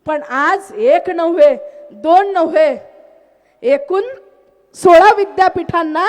पण आज एक नव्हे, दोन नव्हे, एकूण 16 विद्यापीठांना,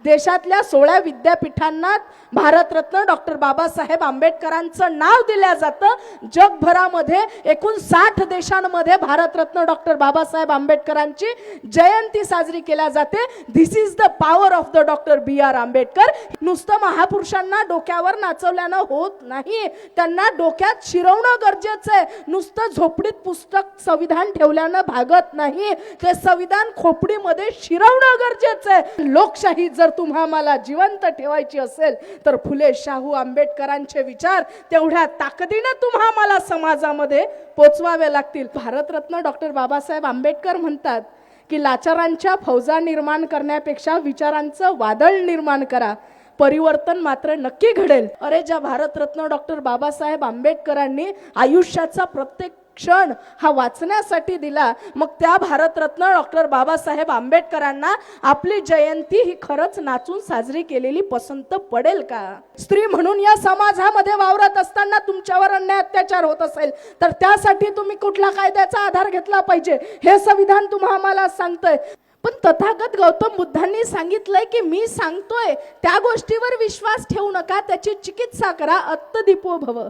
देशातल्या 16 विद्यापीठांना भारतरत्न डॉक्टर बाबासाहेब आंबेडकरांचं नाव दिलं जातं. जगभरामध्ये एकूण 60 देशांमध्ये भारतरत्न डॉक्टर बाबासाहेब आंबेडकरांची जयंती साजरी केल्या जाते. This is the power of the doctor B.R. Ambedkar. नुसतं महापुरुषांना डोक्यावर नाचवल्यानं होत नाही, त्यांना डोक्यात शिरवणं गरजेचं आहे. नुसतं झोपडीत पुस्तक संविधान ठेवल्यानं भागत नाही, ते संविधान खोपडीमध्ये शिरवणं गरजेचं आहे. लोकशाही जर तुम्हाला जिवंत ठेवायची असेल तर फुले शाहू आंबेडकरांचे विचार तेवढ्या ताकदीने तुम्हाला समाजामध्ये पोचवावे लागतील. भारतरत्न डॉक्टर बाबासाहेब आंबेडकर म्हणतात की लाचारांच्या फौजा निर्माण करण्यापेक्षा विचारांचं वादळ निर्माण करा, परिवर्तन मात्र नक्की घडेल. अरे, ज्या भारतरत्न डॉक्टर बाबासाहेब आंबेडकरांनी आयुष्याचा प्रत्येक क्षण हा वाचण्यासाठी दिला, मग त्या भारतरत्न डॉक्टर बाबासाहेब आंबेडकरांना आपली जयंती ही खरंच नाचून साजरी केलेली पसंत पडेल का? स्त्री म्हणून या समाजामध्ये वावरत असताना तुमच्यावर अन्याय अत्याचार होत असेल तर त्यासाठी तुम्ही कुठल्या कायद्याचा आधार घेतला पाहिजे हे संविधान तुम्हाला सांगतंय. पण तथागत गौतम बुद्धांनी सांगितलंय की मी सांगतोय त्या गोष्टीवर विश्वास ठेवू नका, त्याची चिकित्सा करा. अत्तदीपो भव,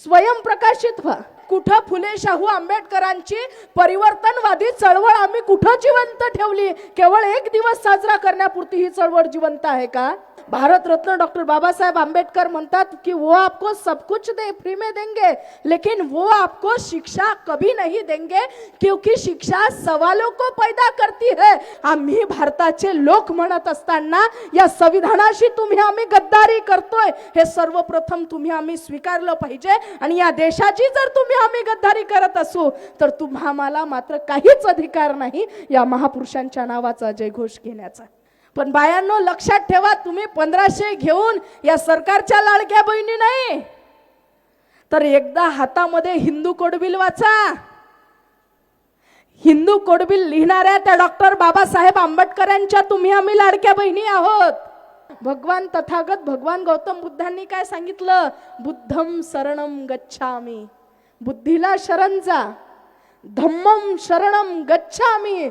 स्वयंप्रकाशित व्हा. कुठं फुले शाहू आंबेडकरांची परिवर्तनवादी चळवळ आम्ही कुठं जिवंत ठेवली? केवळ एक दिवस साजरा करण्यापुरती ही चळवळ जिवंत आहे का? भारतरत्न डॉक्टर बाबासाहेब आंबेडकर म्हणतात कि वो आपको सब कुछ फ्री में देंगे, लेकिन वो आपको शिक्षा कभी नहीं देंगे, क्योंकि शिक्षा सवालों को पैदा करती है. आम्ही भारताचे लोक म्हणत असताना या संविधानाशी आम्ही गद्दारी करतोय हे सर्वप्रथम आम्ही स्वीकारलं पाहिजे. आणि या देशाची जर आम्ही गद्दारी करत असू तर तुम्हाला मात्र काहीच अधिकार नाही या महापुरुषांच्या नावाचा जयघोष घेण्याचा. पण बायांनो, लक्षात ठेवा, तुम्ही 1500 घेऊन या सरकारच्या लाडक्या बहिणी नाही तर एकदा हातामध्ये हिंदू कोडबिल वाचा. हिंदू कोडबिल लिहिणाऱ्या त्या डॉक्टर बाबासाहेब आंबेडकरांच्या आम्ही लाडक्या बहिणी आहोत. भगवान तथागत भगवान गौतम बुद्धांनी काय सांगितलं? बुद्धम शरणम गच्छामि, बुद्धीला शरण जा. धम्मम शरणम गच्छामि,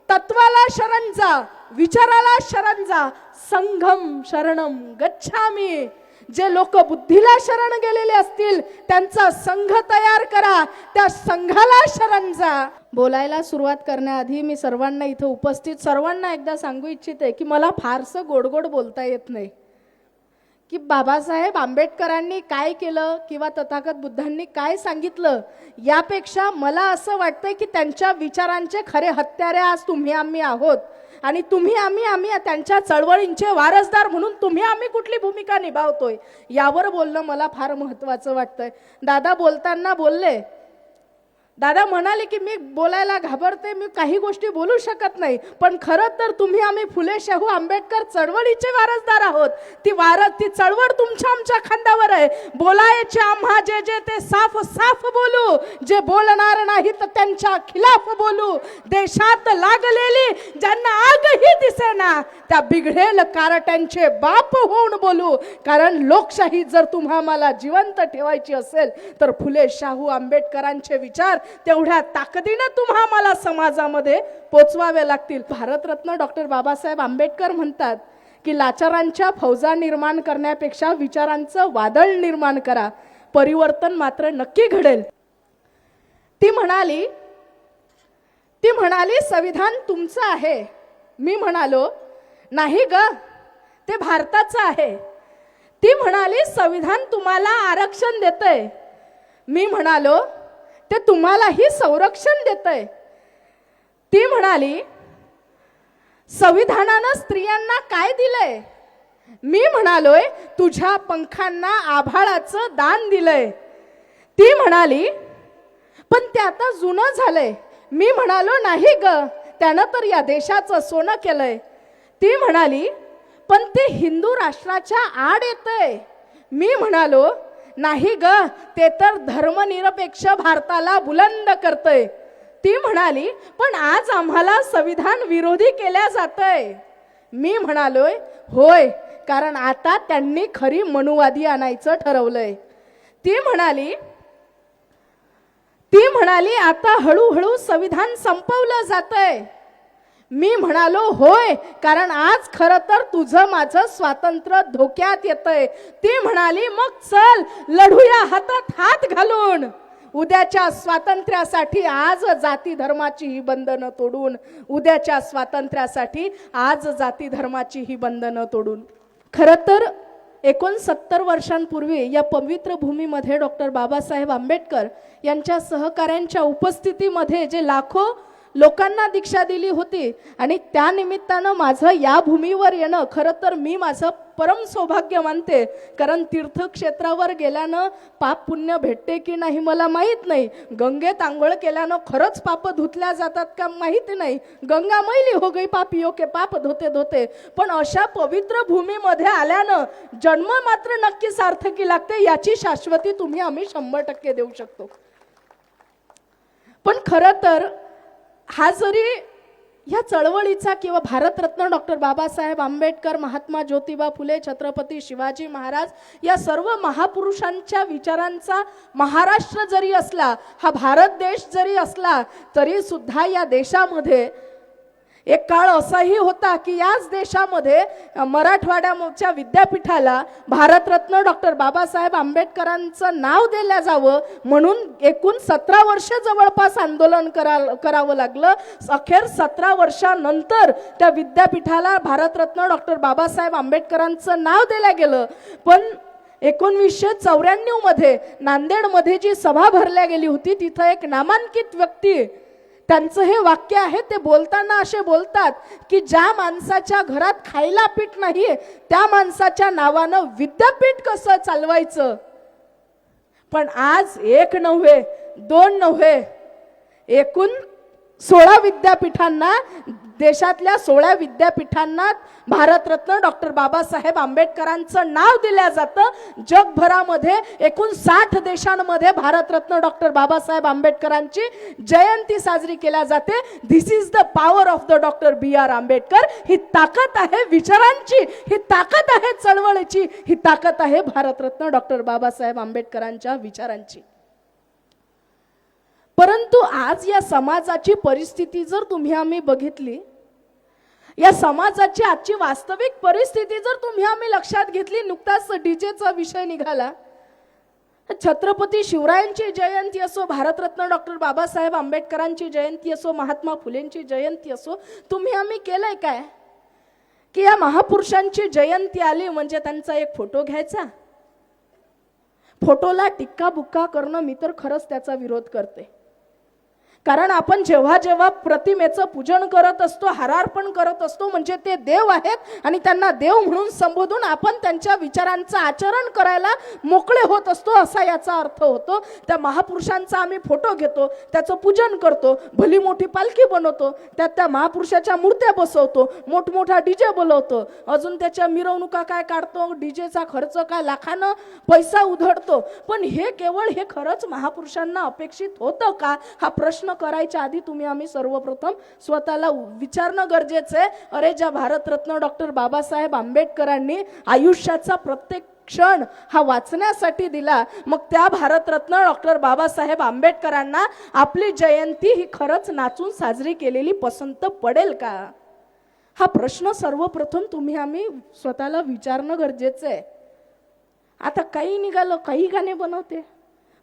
तत्वाला शरण जा, विचाराला शरण जा. संघम शरणम गच्छामि, जे लोक बुद्धीला शरण गेलेले असतील त्यांचा संघ तयार करा, त्या संघाला शरण जा. बोलायला सुरुवात करण्याआधी मी सर्वांना इथं उपस्थित सर्वांना एकदा सांगू इच्छिते की मला फारसं गोडगोड बोलता येत नाही. की बाबासाहेब आंबेडकरांनी काय केलं किंवा तथागत बुद्धांनी काय सांगितलं, यापेक्षा मला असं वाटतंय की त्यांच्या विचारांचे खरे हत्यारे आज आम्ही आहोत. आणि आम्ही त्यांच्या चळवळींचे वारसदार म्हणून आम्ही कुठली भूमिका निभावतोय यावर बोलणं मला फार महत्त्वाचं वाटतंय. दादा बोलताना बोलले, दादा म्हणाले की मी बोलायला घाबरते, मी काही गोष्टी बोलू शकत नाही. पण खरं तर आम्ही फुले शाहू आंबेडकर चळवळीचे वारसदार आहोत. ती चळवळ तुमच्या आमच्या खांद्यावर आहे. बोलायचे आम्हा जे ते साफ साफ बोलू, जे बोलणार नाही तर त्यांच्या खिलाफ बोलू. देशात लागलेली ज्यांना आगही दिसेना त्या बिघडेल कारट्यांचे बाप होऊन बोलू. कारण लोकशाही जर तुम्हाला जिवंत ठेवायची असेल तर फुले शाहू आंबेडकरांचे विचार तेवढ्या ताकदीने तुम्हाला समाजामध्ये पोचवावे लागतील. भारतरत्न डॉक्टर बाबासाहेब आंबेडकर म्हणतात की लाचारांच्या फौजा निर्माण करण्यापेक्षा विचारांचं वादळ निर्माण करा, परिवर्तन मात्र नक्की घडेल. ती म्हणाली संविधान तुमचं आहे. मी म्हणालो नाही ग, ते भारताचं आहे. ती म्हणाली संविधान तुम्हाला आरक्षण देतंय. मी म्हणालो ते तुम्हालाही संरक्षण देतंय. ती म्हणाली संविधानानं स्त्रियांना काय दिलंय. मी म्हणालोय तुझ्या पंखांना आभाळाचं दान दिलंय. ती म्हणाली पण ते आता जुनं झालंय. मी म्हणालो नाही ग, त्यानं तर या देशाचं सोनं केलंय. ती म्हणाली पण ते हिंदू राष्ट्राच्या आड येतंय. मी म्हणालो नाही ग, ते तर धर्मनिरपेक्ष भारताला बुलंद करतंय. ती म्हणाली पण आज आम्हाला संविधान विरोधी केल्या जातंय. मी म्हणालोय होय, कारण आता त्यांनी खरी मनुवादी आणायचं ठरवलंय. ती ती म्हणाली आता हळूहळू संविधान संपवलं जातंय. मी म्हणालो होय, कारण आज खरं तर तुझं माझं स्वातंत्र्य धोक्यात येतंय. ती म्हणाली मग चल लढूया हातात हात घालून. उद्याच्या स्वातंत्र्यासाठी आज जाती धर्माची ही बंधनं तोडून, उद्याच्या स्वातंत्र्यासाठी आज जाती धर्माची ही बंधनं तोडून. खरं तर 69 वर्षांपूर्वी या पवित्र भूमीमध्ये डॉक्टर बाबासाहेब आंबेडकर यांच्या सहकाऱ्यांच्या उपस्थितीमध्ये जे लाखो लोकांना दीक्षा दिली होती आणि त्या निमित्तानं माझं या भूमीवर येणं खरं तर मी माझं परम सौभाग्य मानते. कारण तीर्थक्षेत्रावर गेल्यानं पाप पुण्य भेटते की नाही मला माहीत नाही. गंगेत आंघोळ केल्यानं खरंच पाप धुतल्या जातात का माहिती नाही. गंगा मैली हो गई पापियों के पाप धोते धोते. पण अशा पवित्र भूमीमध्ये आल्यानं जन्म मात्र नक्की सार्थकी लागते, याची शाश्वती तुम्ही आम्ही 100% देऊ शकतो. पण खरं तर हा जरी ह्या चळवळीचा किंवा भारतरत्न डॉक्टर बाबासाहेब आंबेडकर, महात्मा ज्योतिबा फुले, छत्रपती शिवाजी महाराज या सर्व महापुरुषांच्या विचारांचा महाराष्ट्र जरी असला, हा भारत देश जरी असला, तरी सुद्धा या देशामध्ये एक काळ असाही होता की याच देशामध्ये मराठवाड्याच्या विद्यापीठाला भारतरत्न डॉक्टर बाबासाहेब आंबेडकरांचं नाव दिलं जावं म्हणून एकूण 17 वर्ष जवळपास आंदोलन करावं लागलं. अखेर 17 वर्षानंतर त्या विद्यापीठाला भारतरत्न डॉक्टर बाबासाहेब आंबेडकरांचं नाव दिलं गेलं. पण 1994 मध्ये नांदेडमध्ये जी सभा भरल्या गेली होती, तिथं एक नामांकित व्यक्ती, त्यांचं हे वाक्य आहे, ते बोलताना असे बोलतात की ज्या माणसाच्या घरात खायला पीठ नाही त्या माणसाच्या नावानं विद्यापीठ कसं चालवायचं. पण आज एक नव्हे, दोन नव्हे, एकूण 16 विद्यापीठांना, देशातल्या 16 विद्यापीठांना भारतरत्न डॉक्टर बाबासाहेब आंबेडकरांचं नाव दिलं जातं. जगभरामध्ये एकूण 60 देशांमध्ये भारतरत्न डॉक्टर बाबासाहेब आंबेडकरांची जयंती साजरी केल्या जाते. This is the power of the doctor B.R. Ambedkar. ही ताकद आहे विचारांची, ही ताकद आहे चळवळीची, ही ताकद आहे भारतरत्न डॉक्टर बाबासाहेब आंबेडकरांच्या विचारांची. परंतु आज या समाजाची परिस्थिती जर तुम्ही आम्ही बघितली, या समाजाची आजची वास्तविक परिस्थिती जर तुम्ही आम्ही लक्षात घेतली, नुकताच डीजेचा विषय निघाला. छत्रपती शिवरायांची जयंती असो, भारतरत्न डॉक्टर बाबासाहेब आंबेडकरांची जयंती असो, महात्मा फुलेंची जयंती असो, तुम्ही आम्ही केलंय काय की या महापुरुषांची जयंती आली म्हणजे त्यांचा एक फोटो घ्यायचा, फोटोला टिक्का बुक्का करणं मी तर खरंच त्याचा विरोध करते. कारण आपण जेव्हा जेव्हा प्रतिमेचं पूजन करत असतो, हारार्पण करत असतो, म्हणजे ते देव आहेत आणि त्यांना देव म्हणून संबोधून आपण त्यांच्या विचारांचं आचरण करायला मोकळे होत असतो, असा याचा अर्थ होतो. त्या महापुरुषांचा आम्ही फोटो घेतो, त्याचं पूजन करतो, भली मोठी पालखी बनवतो, त्यात त्या महापुरुषाच्या मूर्त्या बसवतो, मोठमोठा डीजे बोलवतो, अजून त्याच्या मिरवणुका काय काढतो, डीजेचा खर्च काय लाखानं पैसा उधळतो. पण हे केवळ हे खरंच महापुरुषांना अपेक्षित होतं का, हा प्रश्न करायच्या आधी तुम्ही आम्ही सर्वप्रथम स्वतःला विचारणं गरजेचं आहे. अरे ज्या भारतरत्न डॉक्टर बाबासाहेब आंबेडकरांनी आयुष्याचा प्रत्येक क्षण हा वाचण्यासाठी दिला, मग त्या भारतरत्न डॉक्टर बाबासाहेब आंबेडकरांना आपली जयंती ही खरंच नाचून साजरी केलेली पसंत पडेल का, हा प्रश्न सर्वप्रथम तुम्ही आम्ही स्वतःला विचारणं गरजेचं आहे. आता काही निघालं, काही गाणे बनवते.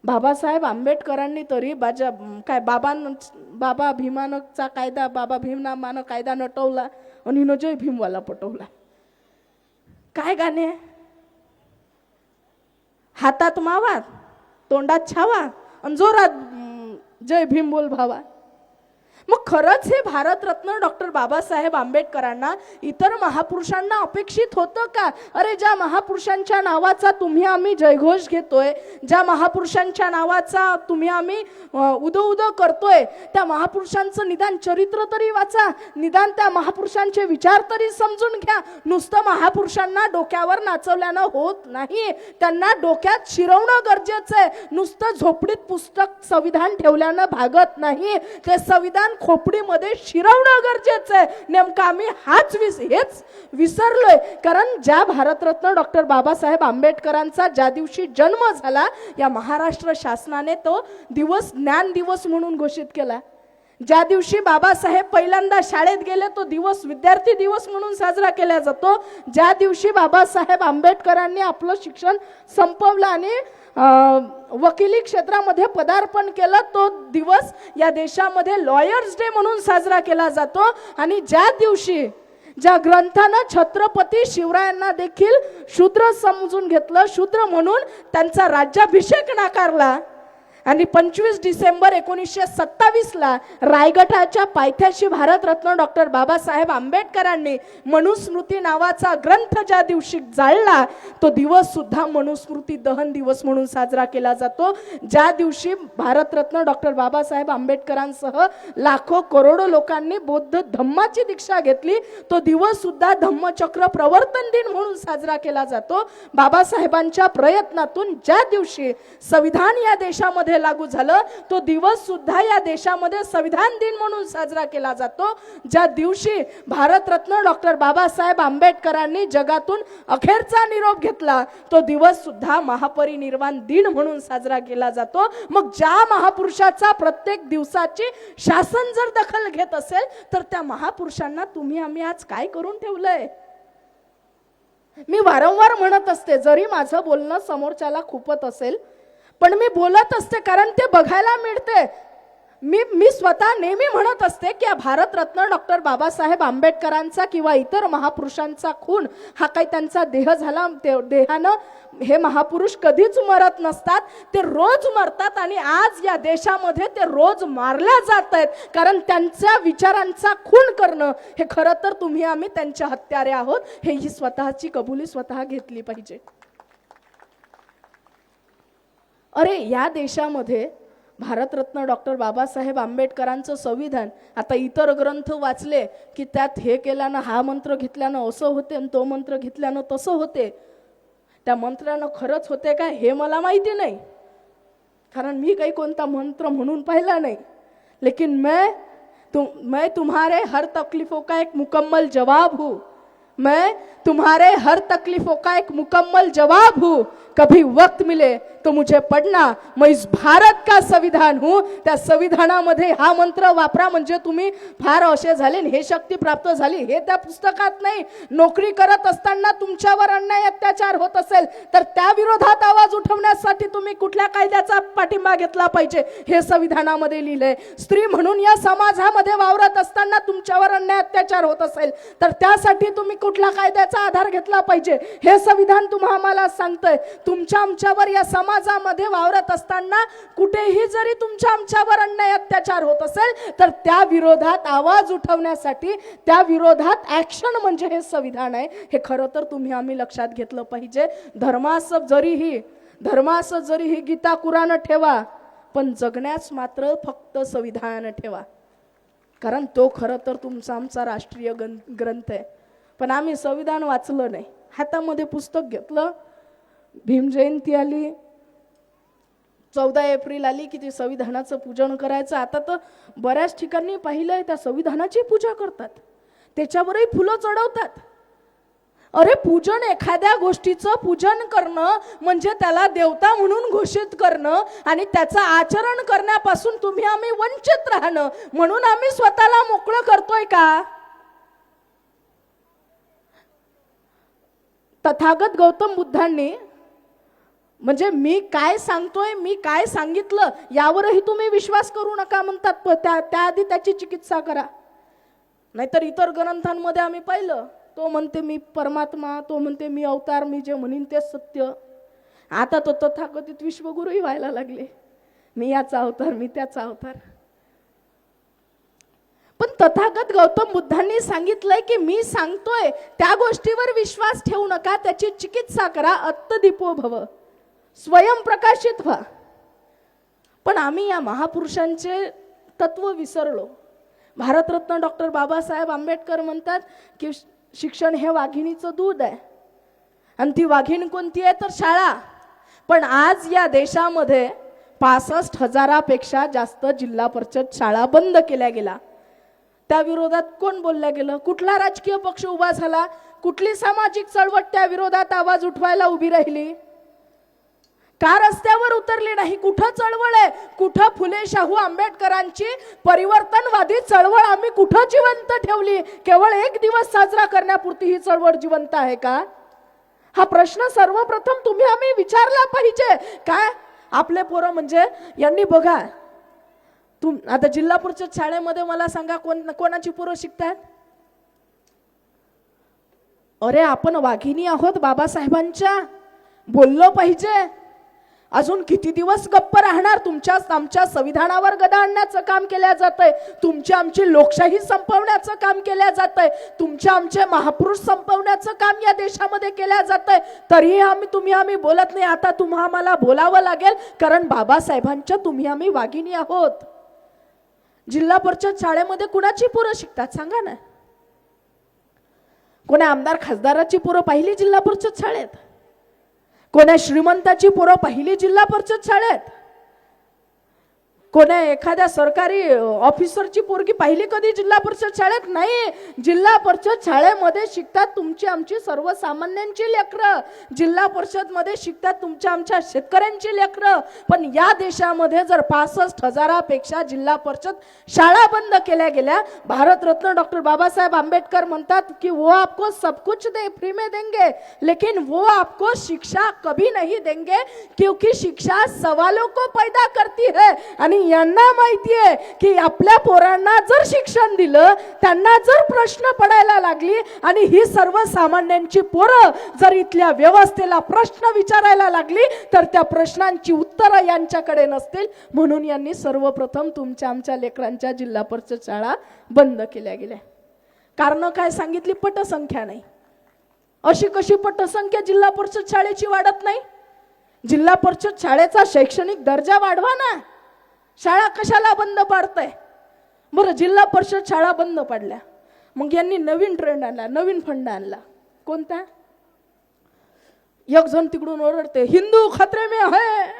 बाबासाहेब आंबेडकरांनी तरी बाबा भीमानचा कायदा, बाबा भीमनामानं कायदा नटवला आणि न जय भीमवाला पटवला. काय गाणे, हातात मावा, तोंडात छावा आणि जोरात जय भीम बोल भावा. मग खरंच हे भारतरत्न डॉक्टर बाबासाहेब आंबेडकरांना इतर महापुरुषांना अपेक्षित होतं का. अरे ज्या महापुरुषांच्या नावाचा तुम्ही आम्ही जयघोष घेतोय, ज्या महापुरुषांच्या नावाचा तुम्ही आम्ही उदो उदो करतोय, त्या महापुरुषांचं निदान चरित्र तरी वाचा, निदान त्या महापुरुषांचे विचार तरी समजून घ्या. नुसतं महापुरुषांना डोक्यावर नाचवल्यानं होत नाही, त्यांना डोक्यात शिरवणं गरजेचं आहे. नुसतं झोपडीत पुस्तक संविधान ठेवल्यानं भागत नाही. ते संविधान मतदान खोपडीमध्ये शिरवणं गरजेचं आहे. नेमकं आम्ही हेच विसरलोय. कारण ज्या भारतरत्न डॉक्टर बाबासाहेब आंबेडकरांचा ज्या दिवशी जन्म झाला, या महाराष्ट्र शासनाने तो दिवस ज्ञान दिवस म्हणून घोषित केला. ज्या दिवशी बाबासाहेब पहिल्यांदा शाळेत गेले, तो दिवस विद्यार्थी दिवस म्हणून साजरा केला जातो. ज्या दिवशी बाबासाहेब आंबेडकरांनी आपलं शिक्षण संपवलं आणि वकिली क्षेत्रामध्ये पदार्पण केलं, तो दिवस या देशामध्ये लॉयर्स डे म्हणून साजरा केला जातो. आणि ज्या दिवशी ज्या ग्रंथानं छत्रपती शिवरायांना देखील शूद्र समजून घेतलं, शूद्र म्हणून त्यांचा राज्याभिषेक नाकारला, आणि 25 डिसेंबर 1927ला रायगडाच्या पायथ्याशी भारतरत्न डॉक्टर बाबासाहेब आंबेडकरांनी मनुस्मृती नावाचा ग्रंथ ज्या दिवशी जाळला, तो दिवस सुद्धा मनुस्मृती दहन दिवस म्हणून साजरा केला जातो. ज्या दिवशी भारतरत्न डॉक्टर बाबासाहेब आंबेडकरांसह लाखो करोडो लोकांनी बौद्ध धम्माची दीक्षा घेतली, तो दिवस सुद्धा धम्मचक्र प्रवर्तन दिन म्हणून साजरा केला जातो. बाबासाहेबांच्या प्रयत्नातून ज्या दिवशी संविधान या देशामध्ये लागू झालं, तो दिवस सुद्धा या देशामध्ये संविधान दिन म्हणून साजरा केला जातो. ज्या दिवशी भारतरत्न डॉक्टर बाबासाहेब आंबेडकरांनी जगातून अखेरचा निरोप घेतला, तो दिवस सुद्धा महापरिनिर्वाण दिन म्हणून साजरा केला जातो. मग ज्या महापुरुषाचा प्रत्येक दिवसाची शासन जर दखल घेत असेल, तर त्या महापुरुषांना तुम्ही आम्ही आज काय करून ठेवलंय? मी वारंवार म्हणत असते, जरी माझं बोलणं समोरच्याला खुपत असेल, पण मी बोलत असते कारण ते बघायला मिळते. मी स्वतः नेहमी म्हणत असते की भारतरत्न डॉक्टर बाबासाहेब आंबेडकरांचा किंवा इतर महापुरुषांचा खून हा काही त्यांचा देह झाला, देहानं हे महापुरुष कधीच मरत नसतात, ते रोज मरतात. आणि आज या देशामध्ये ते रोज मारल्या जात आहेत, कारण त्यांच्या विचारांचा खून करणं हे खरं तर तुम्ही आम्ही त्यांच्या हत्यारे आहोत, हे ही स्वतःची कबुली स्वतः घेतली पाहिजे. अरे या देशामध्ये भारतरत्न डॉक्टर बाबासाहेब आंबेडकरांचं संविधान, आता इतर ग्रंथ वाचले की त्यात हे केल्यानं हा मंत्र घेतल्यानं असं होते आणि तो मंत्र घेतल्यानं तसं होते. त्या मंत्रानं खरंच होते काय हे मला माहिती नाही, कारण मी काही कोणता मंत्र म्हणून पाहिला नाही. लेकिन मैं तुम्हारे हर तकलीफों का एक मुकम्मल जवाब हूँ. मैं तुम्हारे हर तकलीफों का एक मुकम्मल जवाब हूँ. कभी वक्त मिले तो मुझे पढ़ना. मैं इस भारत का संविधान हूँ. त्या संविधानामध्ये हा मंत्र वापरा म्हणजे तुम्ही फार असे झाले, हे शक्ती प्राप्त झाली, हे त्या पुस्तकात नाही. नोकरी करत असताना तुमच्यावर अन्याय अत्याचार होत असेल तर त्या विरोधात आवाज उठवण्यासाठी तुम्ही कुठल्या कायद्याचा पाठिंबा घेतला पाहिजे हे संविधानामध्ये लिहिलंय. स्त्री म्हणून या समाजामध्ये वावरत असताना तुमच्यावर अन्याय अत्याचार होत असेल तर त्यासाठी तुम्ही कुठल्या कायद्याचा आधार घेतला पाहिजे हे संविधान तुम्हाला आम्हाला सांगतंय. तुमच्या आमच्यावर या समाजामध्ये वावरत असताना कुठेही जरी तुमच्या आमच्यावर अन्याय अत्याचार होत असेल तर त्या विरोधात आवाज उठवण्यासाठी, त्या विरोधात ऍक्शन म्हणजे हे संविधान आहे, हे खरं तर तुम्ही आम्ही लक्षात घेतलं पाहिजे. धर्मासह जरीही गीता कुराण ठेवा, पण जगण्यास मात्र फक्त संविधान ठेवा, कारण तो खरं तर तुमचा आमचा राष्ट्रीय ग्रंथ आहे. पण आम्ही संविधान वाचलं नाही, हातामध्ये पुस्तक घेतलं, भीम जयंती आली, 14 एप्रिल आली की ते संविधानाचं पूजन करायचं. आता तर बऱ्याच ठिकाणी पाहिलंय त्या संविधानाची पूजा करतात, त्याच्यावरही फुलं चढवतात. अरे पूजन, एखाद्या गोष्टीचं पूजन करणं म्हणजे त्याला देवता म्हणून घोषित करणं आणि त्याचं आचरण करण्यापासून तुम्ही आम्ही वंचित राहणं, म्हणून आम्ही स्वतःला मोकळं करतोय का? तथागत गौतम बुद्धांनी, म्हणजे मी काय सांगतोय, मी काय सांगितलं यावरही तुम्ही विश्वास करू नका म्हणतात, त्याआधी त्याची चिकित्सा करा. नाहीतर इतर ग्रंथांमध्ये आम्ही पाहिलं, तो म्हणते मी परमात्मा, तो म्हणते मी अवतार, मी जे म्हणीन तेच सत्य. आता तो तथाकथित विश्वगुरूही व्हायला लागले, मी याचा अवतार, मी त्याचा अवतार. पण तथागत गौतम बुद्धांनी सांगितलंय की मी सांगतोय त्या गोष्टीवर विश्वास ठेवू नका, त्याची चिकित्सा करा. अत्तदीपो भव, स्वयंप्रकाशित व्हा. पण आम्ही या महापुरुषांचे तत्व विसरलो. भारतरत्न डॉक्टर बाबासाहेब आंबेडकर म्हणतात की शिक्षण हे वाघिणीचं दूध आहे, आणि ती वाघीण कोणती आहे तर शाळा. पण आज या देशामध्ये 65,000पेक्षा जास्त जिल्हा परिषद शाळा बंद केल्या गेल्या. त्या विरोधात कोण बोलल्या गेलं? कुठला राजकीय पक्ष उभा झाला? कुठली सामाजिक चळवळ त्या विरोधात आवाज उठवायला उभी राहिली? का रस्त्यावर उतरली नाही? कुठं चळवळ आहे? कुठं फुले शाहू आंबेडकरांची परिवर्तनवादी चळवळ आम्ही कुठं जिवंत ठेवली? केवळ एक दिवस साजरा करण्यापुरती ही चळवळ जिवंत आहे का? हा प्रश्न सर्वप्रथम तुम्ही आम्ही विचारला पाहिजे. काय आपले पोरं म्हणजे यांनी बघा, आता जिल्हा परिषद शाळेमध्ये मला सांगा कोणाची पोरं शिकतात? अरे आपण वाघिणी आहोत बाबासाहेबांच्या, बोललो पाहिजे. अजून किती दिवस गप्प राहणार? आमच्या संविधानावर गदा आणण्याचं काम केल्या जातंय, तुमची आमची लोकशाही संपवण्याचं काम केल्या जातंय, आमचे महापुरुष संपवण्याचं काम या देशामध्ये केल्या जातंय. तरीही तुम्ही आम्ही बोलत नाही. आता आम्हाला बोलावं लागेल, कारण बाबासाहेबांच्या तुम्ही आम्ही वाघिणी आहोत. जिल्हा परिषद शाळेमध्ये कुणाची पोरं शिकतात सांगा ना? कोणा आमदार खासदाराची पोरं पाहिली जिल्हा परिषद शाळेत? कोणा श्रीमंताची पोरं पाहिली जिल्हा परिषद शाळेत? कोणा एखाद्या सरकारी ऑफिसरची पोरगी पाहिली कधी जिल्हा परिषद शाळेत? नाही. जिल्हा परिषद शाळेमध्ये शिकतात तुमची आमची सर्वसामान्यांची लेकरं, जिल्हा परिषद मध्ये शिकतात तुमच्या आमच्या शेतकऱ्यांची लेकरं. पण या देशामध्ये जर 65,000पेक्षा जिल्हा परिषद शाळा बंद केल्या गेल्या, भारतरत्न डॉक्टर बाबासाहेब आंबेडकर म्हणतात की वो आपको सब कुछ फ्री में देंगे, लेकिन वो आपको शिक्षा कभी नहीं देंगे, क्योंकि शिक्षा सवालों को पैदा करती है. आणि यांना माहिती आहे की आपल्या पोरांना जर शिक्षण दिलं, त्यांना जर प्रश्न पडायला लागली आणि ही सर्वसामान्यांची पोरं जर इथल्या व्यवस्थेला प्रश्न विचारायला लागली, तर त्या प्रश्नांची उत्तरं यांच्याकडे नसतील. म्हणून यांनी सर्वप्रथम तुमच्या आमच्या लेकरांच्या जिल्हा परिषद शाळा बंद केल्या गेल्या. कारण काय सांगितली? पटसंख्या नाही. अशी कशी पटसंख्या जिल्हा परिषद शाळेची वाढत नाही? जिल्हा परिषद शाळेचा शैक्षणिक दर्जा वाढवा ना. शाळा कशाला बंद पाडताय? बरं, जिल्हा परिषद शाळा बंद पाडल्या, मग यांनी नवीन ट्रेंड आणला, नवीन फंड आणला. कोणता? एक जण तिकडून ओरडते हिंदू खतरे में है,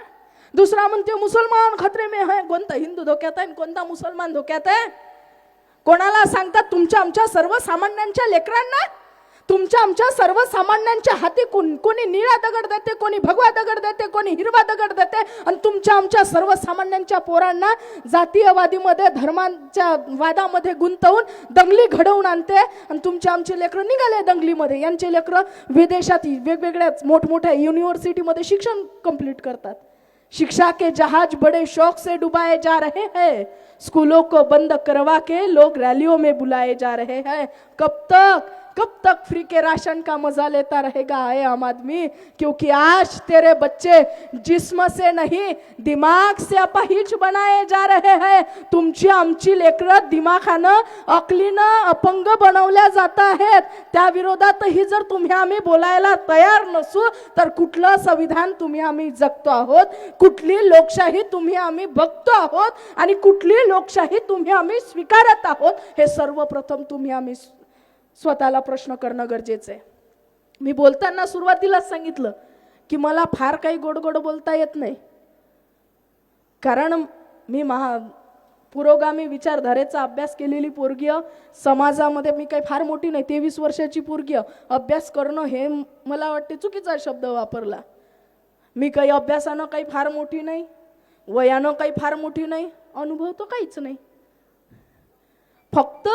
दुसरा म्हणते मुसलमान खतरे में है. कोणता हिंदू धोक्यात आहे, कोणता मुसलमान धोक्यात आहे? कोणाला सांगतात? तुमच्या आमच्या सर्वसामान्यांच्या लेकरांना, तुमच्या आमच्या सर्वसामान्यांच्या हाती कोणी निळा दगड देते, कोणी भगवा दगड देते, कोणी हिरवा दगड देते. आणि तुमच्या आमच्या सर्वसामान्यांच्या पोरांना जातीयवादीमध्ये धर्मांच्या वादामध्ये गुंतवून दंगली घडवून आणते. आणि तुमच्या आमचे लेकरं निघाले दंगलीमध्ये. यांचे लेकरं विदेशात वेगवेगळ्या मोठमोठ्या युनिव्हर्सिटीमध्ये शिक्षण कंप्लीट करतात. शिक्षा के जहाज बड़े शौक से डुबाए जा रहे हैं, स्कूलों को बंद करवा के लोग रैलियों में बुलाए जा रहे हैं. कब तक फ्री के राशन का मजा लेता रहेगा है आम आदमी? क्योंकि आज तेरे बच्चे जिस्म से नहीं दिमाग से अपाहिज बनाए जा रहे हैं. तुमची आमची लेकरं दिमाखानं अकलीनं अपंग बनवल्या जात आहेत. त्या विरोधातही जर तुम्ही आम्ही बोलायला तयार नसू, तर कुठलं संविधान तुम्ही आम्ही जगतो आहोत, कुठली लोकशाही तुम्ही आम्ही बघतो आहोत, आणि कुठली लोकशाही तुम्ही आम्ही स्वीकारत आहोत, हे सर्वप्रथम तुम्ही आम्ही स्वतःला प्रश्न करणं गरजेचं आहे. मी बोलताना सुरुवातीलाच सांगितलं की मला फार काही गोड गोड बोलता येत नाही, कारण मी पुरोगामी विचारधारेचा अभ्यास केलेली पोरगी, समाजामध्ये मी काही फार मोठी नाही, 23 वर्षाची पोरगी. अभ्यास करणं हे मला वाटते चुकीचा शब्द वापरला. मी काही अभ्यासानं काही फार मोठी नाही, वयानं काही फार मोठी नाही, अनुभव तो काहीच नाही. फक्त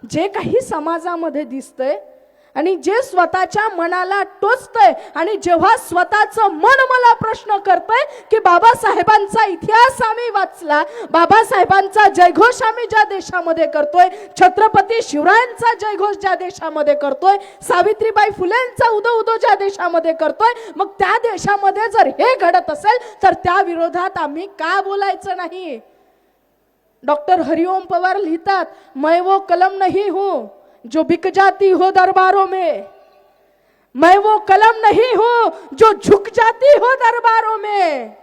जे काही समाजामध्ये दिसतंय आणि जे स्वतःच्या मनाला टोचतंय, आणि जेव्हा स्वतःचं मन मला प्रश्न करतंय की बाबासाहेबांचा इतिहास आम्ही वाचला, बाबासाहेबांचा जयघोष आम्ही ज्या देशामध्ये करतोय, छत्रपती शिवरायांचा जयघोष ज्या देशामध्ये करतोय, सावित्रीबाई फुलेंचा उदो उदो ज्या देशामध्ये करतोय, मग त्या देशामध्ये जर हे घडत असेल तर त्या विरोधात आम्ही का बोलायचं नाही? डॉक्टर हरिओम पवार लिहितात, मैं वो कलम नहीं हूं जो बिक जाती हो दरबारों में, मैं वो कलम नहीं हूं जो झुक जाती हो दरबारों में.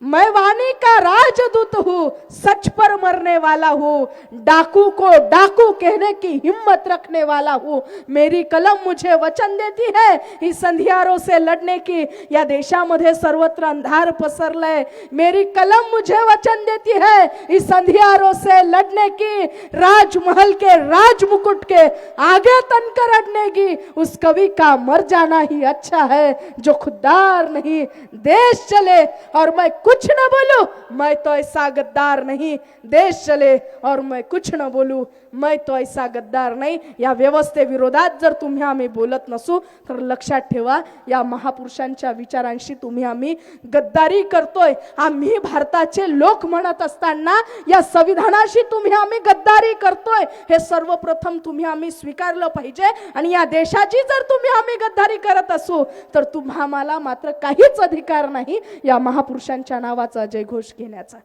मैं वाणी का राजदूत हूँ, सच पर मरने वाला हूँ, डाकू को डाकू कहने की हिम्मत रखने वाला हूँ। मेरी कलम मुझे वचन देती है इस अंधियारों से लढणे की। या देशामध्ये सर्वत्र अंधार पसरलाय, मेरी कलम मुझे वचन देती है इस अंधियारों से लढणे की। राजमहल के राजमुकुट के आगे तनकर अड़ने की। उस कवि का मर जाना ही अच्छा है जो खुददार नहीं देश चले और मैं कुछ न बोलूं, मैं तो ऐसा गद्दार नहीं। देश चले और मैं कुछ न बोलूं, मैं तो ऐसा गद्दार नाही। या व्यवस्थेविरोधात जर तुम्ही आम्ही बोलत नसू तर लक्षात ठेवा, या महापुरुषांच्या विचारांशी तुम्ही आम्ही गद्दारी करतोय। आम्ही भारताचे लोक म्हणत असताना या संविधानाशी तुम्ही आम्ही गद्दारी करतोय, हे सर्वप्रथम तुम्ही आम्ही स्वीकारलं पाहिजे। आणि या देशाची जर तुम्ही आम्ही गद्दारी करत असू तर तुम्हाला मात्र काहीच अधिकार नाही या महापुरुषांच्या नावाचा जयघोष घेण्याचा।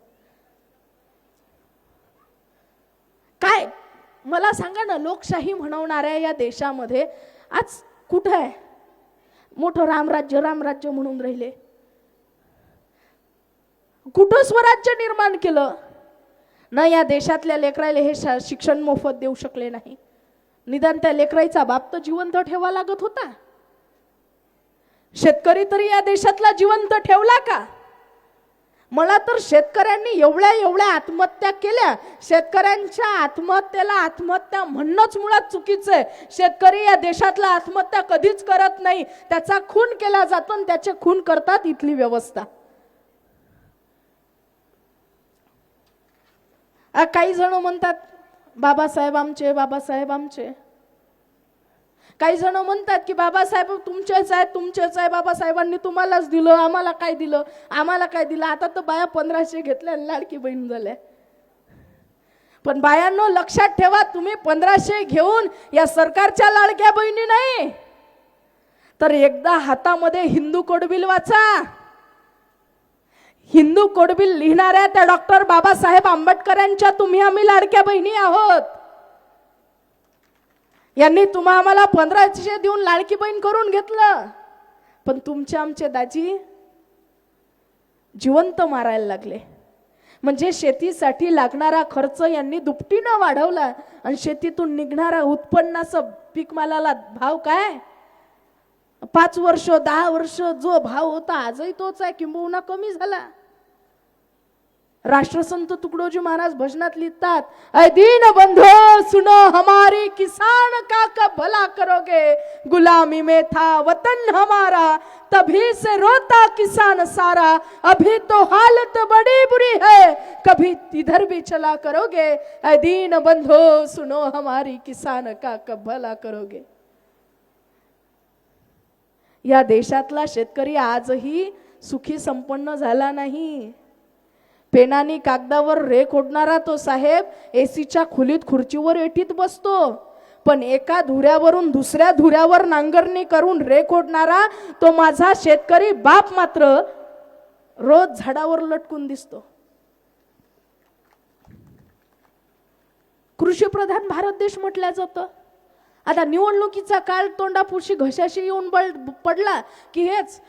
काय मला सांगा ना, लोकशाही म्हणवणाऱ्या या देशामध्ये आज कुठे आहे मोठं रामराज्य म्हणून राहिले? कुठं स्वराज्य निर्माण केलं ना? या देशातल्या लेकराला हे शिक्षण मोफत देऊ शकले नाही। निदान त्या लेकराचा बाप तर जिवंत ठेवा लागत होता। शेतकरी तरी या देशातला जिवंत ठेवला का? मला तर शेतकऱ्यांनी एवढ्या आत्महत्या केल्या। शेतकऱ्यांच्या आत्महत्येला आत्महत्या म्हणणंच मुळात चुकीचं आहे। शेतकरी या देशातला आत्महत्या कधीच करत नाही, त्याचा खून केला जातो आणि त्याचे खून करतात इथली व्यवस्था। काही जण म्हणतात बाबासाहेब आमचे, बाबासाहेब आमचे। काही जण म्हणतात की बाबासाहेब तुमचेच आहे, बाबासाहेबांनी तुम्हालाच दिलं, आम्हाला काय दिलं, आम्हाला काय दिलं। आता तर बाया 1500 घेतल्या आणि लाडकी बहीण झाल्या। पण बायांनो लक्षात ठेवा, तुम्ही 1500 घेऊन या सरकारच्या लाडक्या बहिणी नाही तर एकदा हातामध्ये हिंदू कोडबिल वाचा। हिंदू कोडबिल लिहिणाऱ्या त्या डॉक्टर बाबासाहेब आंबेडकरांच्या तुम्ही आम्ही लाडक्या बहिणी आहोत। यांनी आम्हाला 1500 देऊन लाडकी बहीण करून घेतलं, पण तुमचे आमचे दाजी जिवंत मारायला लागले। म्हणजे शेतीसाठी लागणारा खर्च यांनी दुपटीनं वाढवला आणि शेतीतून निघणारा उत्पन्नाचं पीक मालाला भाव काय 5 वर्ष 10 वर्ष जो भाव होता आजही तोच आहे, किंबहुना कमी झाला। राष्ट्रसंत तुकडोजी महाराज भजनात लिखतात, ऐ दीन बंधो सुनो हमारी किसान का कब भला करोगे, गुलामी में था वतन हमारा तभी से रोता किसान सारा, अभी तो हालत बड़ी बुरी है कभी इधर भी चला करोगे, ऐ दीन बंधो सुनो हमारी किसान का कब भला करोगे। या देशातला शेतकरी आजही सुखी संपन्न झाला नाही। पेनानी कागदावर रेख ओढणारा तो साहेब एसीच्या खोलीत खुर्चीवर एटीत बसतो, पण एका धुऱ्यावरून दुसऱ्या धुऱ्यावर नांगरणी करून रेख ओढणारा तो माझा शेतकरी बाप मात्र रोज झाडावर लटकून दिसतो। कृषीप्रधान भारत देश म्हटलं जातं। आता निवडणुकीचा काळ तोंडापुशी घशाशी येऊन पडला की हेच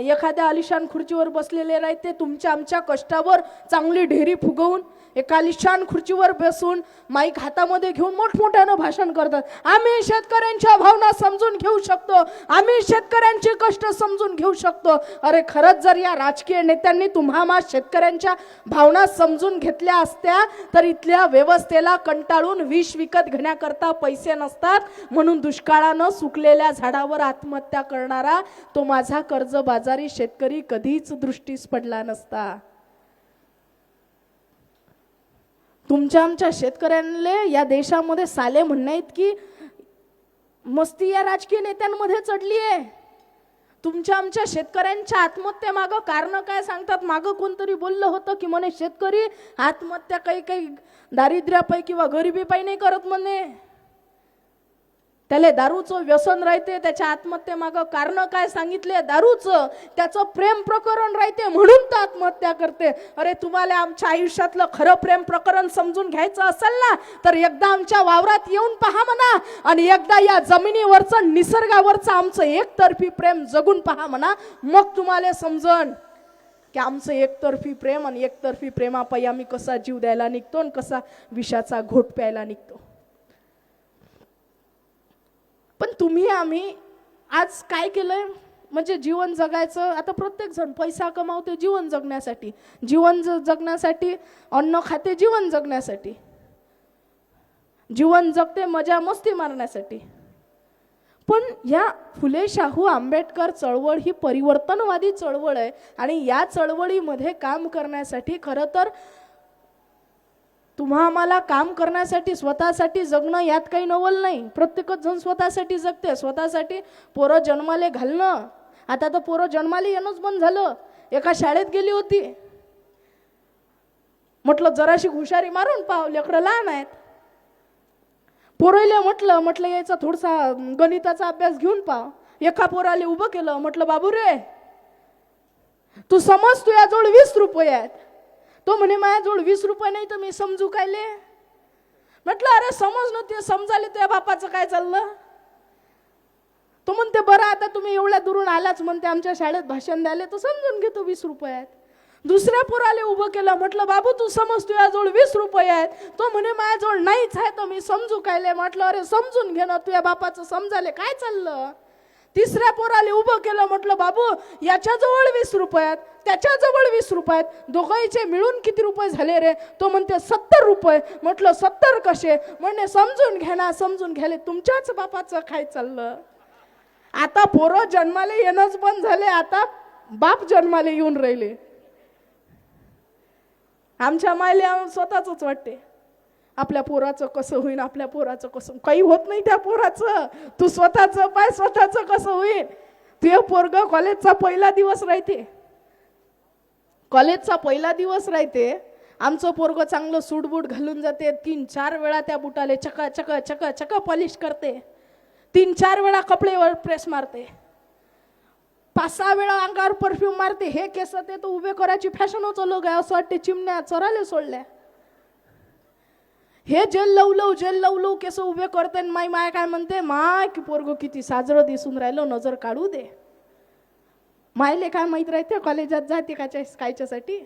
एखाद्या आलिशान खुर्चीवर बसलेले राहते, तुमच्या आमच्या कष्टावर चांगली ढेरी फुगवून एका आलिशान खुर्चीवर बसून माईक हातामध्ये घेऊन मोठमोठ्यानं भाषण करतात। आम्ही शेतकऱ्यांच्या भावना समजून घेऊ शकतो, आम्ही शेतकऱ्यांचे कष्ट समजून घेऊ शकतो। अरे खरंच जर या राजकीय नेत्यांनी तुम्हा शेतकऱ्यांच्या भावना समजून घेतल्या असत्या तर इथल्या व्यवस्थेला कंटाळून विष विकत घेण्याकरता पैसे नसतात, म्हणून दुष्काळानं सुकलेल्या झाडावर आत्महत्या करणारा तो माझा कर्जबाजारी शेतकरी कधीच दृष्टीस पडला नसता। तुमच्या आमच्या शेतकऱ्यांना या देशामध्ये साले म्हणण्यात की मस्ती या राजकीय नेत्यांमध्ये चढली आहे। तुमच्या आमच्या शेतकऱ्यांच्या आत्महत्येमागं कारण काय सांगतात? मागं कोणतरी बोललं होतं की म्हणे शेतकरी आत्महत्या काही दारिद्र्यापायी किंवा गरिबीपायी नाही करत म्हणे, त्याला दारूचं व्यसन राहते, त्याच्या आत्महत्येमागं कारण काय सांगितले? दारूचं, त्याचं प्रेम प्रकरण राहते म्हणून तो आत्महत्या करते। अरे तुम्हाला आमच्या आयुष्यातलं खरं प्रेम प्रकरण समजून घ्यायचं असेल ना तर एकदा आमच्या वावरात येऊन पहा म्हणा आणि एकदा या जमिनीवरचं निसर्गावरचं आमचं एकतर्फी प्रेम जगून पहा म्हणा, मग तुम्हाला समजन की आमचं एकतर्फी प्रेम आणि एकतर्फी प्रेमापायी आम्ही कसा जीव द्यायला निघतो आणि कसा विषाचा घोट प्यायला निघतो. पण तुम्ही आम्ही आज काय केलंय, म्हणजे जीवन जगायचं. आता प्रत्येक जण पैसा कमावते जीवन जगण्यासाठी, जीवन जगण्यासाठी अन्न खाते, जीवन जगण्यासाठी, जीवन जगते मजा मस्ती मारण्यासाठी. पण या फुले शाहू आंबेडकर चळवळ ही परिवर्तनवादी चळवळ आहे आणि या चळवळीमध्ये काम करण्यासाठी खरं तर तुम्हा आम्हाला काम करण्यासाठी स्वतःसाठी जगणं यात काही नवल नाही. प्रत्येकच जण स्वतःसाठी जगते, स्वतःसाठी पोरं जन्माले घालणं. आता तर पोरं जन्माले येणंच बंद झालं. एका शाळेत गेली होती, म्हटलं जराशी हुशारी मारून पाव, लेकरं लहान आहेत. पोरले म्हटलं यायचा थोडासा गणिताचा अभ्यास घेऊन पाव. एका पोराले उभं केलं, म्हटलं बाबू रे तू समज तुझ्याजवळ 20 रुपये आहेत. तो म्हणे माझ्याजवळ 20 रुपये नाही तर मी समजू कायले. म्हटलं अरे समज नव्हते, समजाले तुझ्या बापाचं काय चाललं. तो म्हणते बरं आता तुम्ही एवढ्या दुरून आलाच म्हणते आमच्या शाळेत भाषण द्यायला, तर समजून घेतो 20 रुपये आहेत. दुसऱ्या पोराले उभं केलं, म्हटलं बाबू तू समज तुझ्याजवळ 20 रुपये आहेत. तो म्हणे माझ्याजवळ नाहीच आहे तर मी समजू कायले. म्हटलं अरे समजून घे ना, तुझ्या बापाचं समजाले काय चाललं. तिसऱ्या पोराले उभं केलं, म्हटलं बाबू याच्याजवळ 20 रुपये आहेत, त्याच्याजवळ 20 रुपये आहेत, दोघांचे मिळून किती रुपये झाले रे. तो म्हणते 70 रुपये. म्हटलं 70 कसे. म्हणे समजून घ्या ना, समजून घ्याले तुमच्याच बापाचं काय चाललं. आता पोरं जन्माले येणंच बंद झाले, आता बाप जन्माले येऊन राहिले. आमच्या मायले स्वतःच वाटते आपल्या पोराचं कसं होईल, आपल्या पोराचं कसं. काही होत नाही त्या पोराचं, तू स्वतःचं पाय, स्वतःचं कसं होईल. तुझं पोरग कॉलेजचा पहिला दिवस राहते, कॉलेजचा पहिला दिवस राहते. आमचं पोरग चांगलं सूटबूट घालून जाते, 3-4 वेळा त्या बुटाले चका चका चका चका पॉलिश करते, 3-4 वेळा कपडेवर प्रेस मारते, 5-6 वेळा अंगावर परफ्यूम मारते. हे केस ते तर उभे करायची फॅशन चालू आहे, असं वाटते चिमण्या चराले सोडल्या. हे जेल लवलव केस उभे करते. माय काय म्हणते, माय की पोरगो किती साजरं दिसून राहिलं, नजर काढू दे. मायले काय माहित राहते कॉलेजात जाते कायच्यासाठी.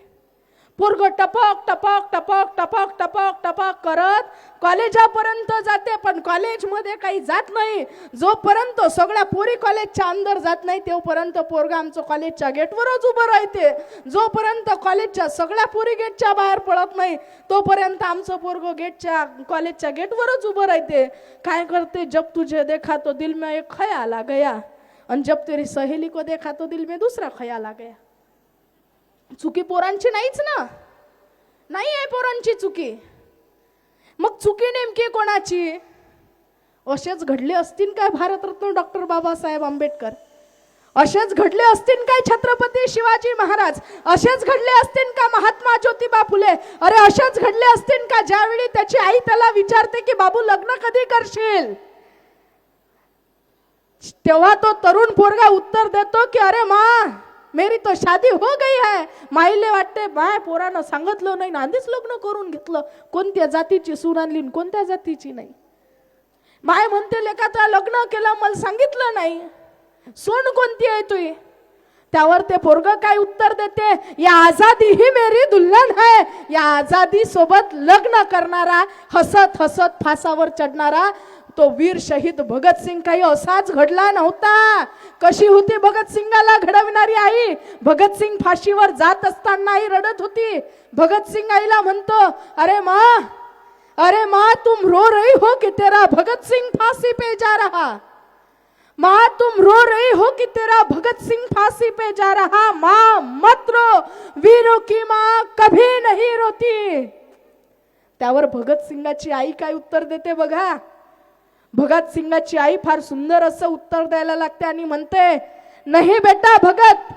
पोरग टपक टपक टपक टपक टपक टपक करत कॉलेजापर्यंत जाते, पण कॉलेजमध्ये काही जात नाही. जोपर्यंत सगळ्या पोरी कॉलेजच्या अंदर जात नाही तोपर्यंत पोरग आमचं कॉलेजच्या गेटवरच उभं राहते. जोपर्यंत कॉलेजच्या सगळ्या पोरी गेटच्या बाहेर पडत नाही तोपर्यंत आमचं पोरग कॉलेजच्या गेटवरच उभं राहते. काय करते, जब तुझे देखा तो दिल में एक ख्याल आ गया आणि जब तेरी सहेली को देखा तो दिल में दूसरा ख्याल आ गया. चुकी पोरांची नाहीच ना, नाही आहे पोरांची चुकी. मग चुकी नेमकी कोणाची. असेच घडले असतील काय भारतरत्न डॉक्टर बाबासाहेब आंबेडकर, असेच घडले असतील काय छत्रपती शिवाजी महाराज, असेच घडले असतील का महात्मा ज्योतिबा फुले. अरे असेच घडले असतील का ज्यावेळी त्याची आई त्याला विचारते की बाबू लग्न कधी करशील, तेव्हा तो तरुण पोरगा उत्तर देतो की अरे माँ मेरी तो शादी हो गई है. माईले वाटते बाय पोरानं सांगितलं नाही, आधीच लग्न करून घेतलं. कोणत्या जातीची सून आणली, कोणत्या जातीची नाही. माय म्हणते लेका तुला लग्न केलं मला सांगितलं नाही, सोन कोणती आहे तुझी. त्यावर ते पोरग काय उत्तर देते, या आजादी ही मेरी दुल्हन है. या आजादी सोबत लग्न करणारा, हसत हसत फासावर चढणारा तो वीर शहीद भगतसिंग काही असाच घडला नव्हता. कशी होती भगतसिंगाला घडवणारी आई. भगतसिंग फाशीवर जात असताना आई रडत होती. भगतसिंग आईला म्हणतो अरे माँ तुम रो रही हो कि तेरा भगतसिंग फांसी पे जा रहा. माँ तुम रो रही हो कि तेरा भगतसिंग फांसी पे जा रहा. माँ मत रो, वीरों की माँ कभी नहीं रोती. त्यावर भगतसिंगाची आई काय उत्तर देते बघा. भगतसिंगाची आई फार सुंदर असं उत्तर द्यायला लागते आणि म्हणते, नहीं बेटा भगत,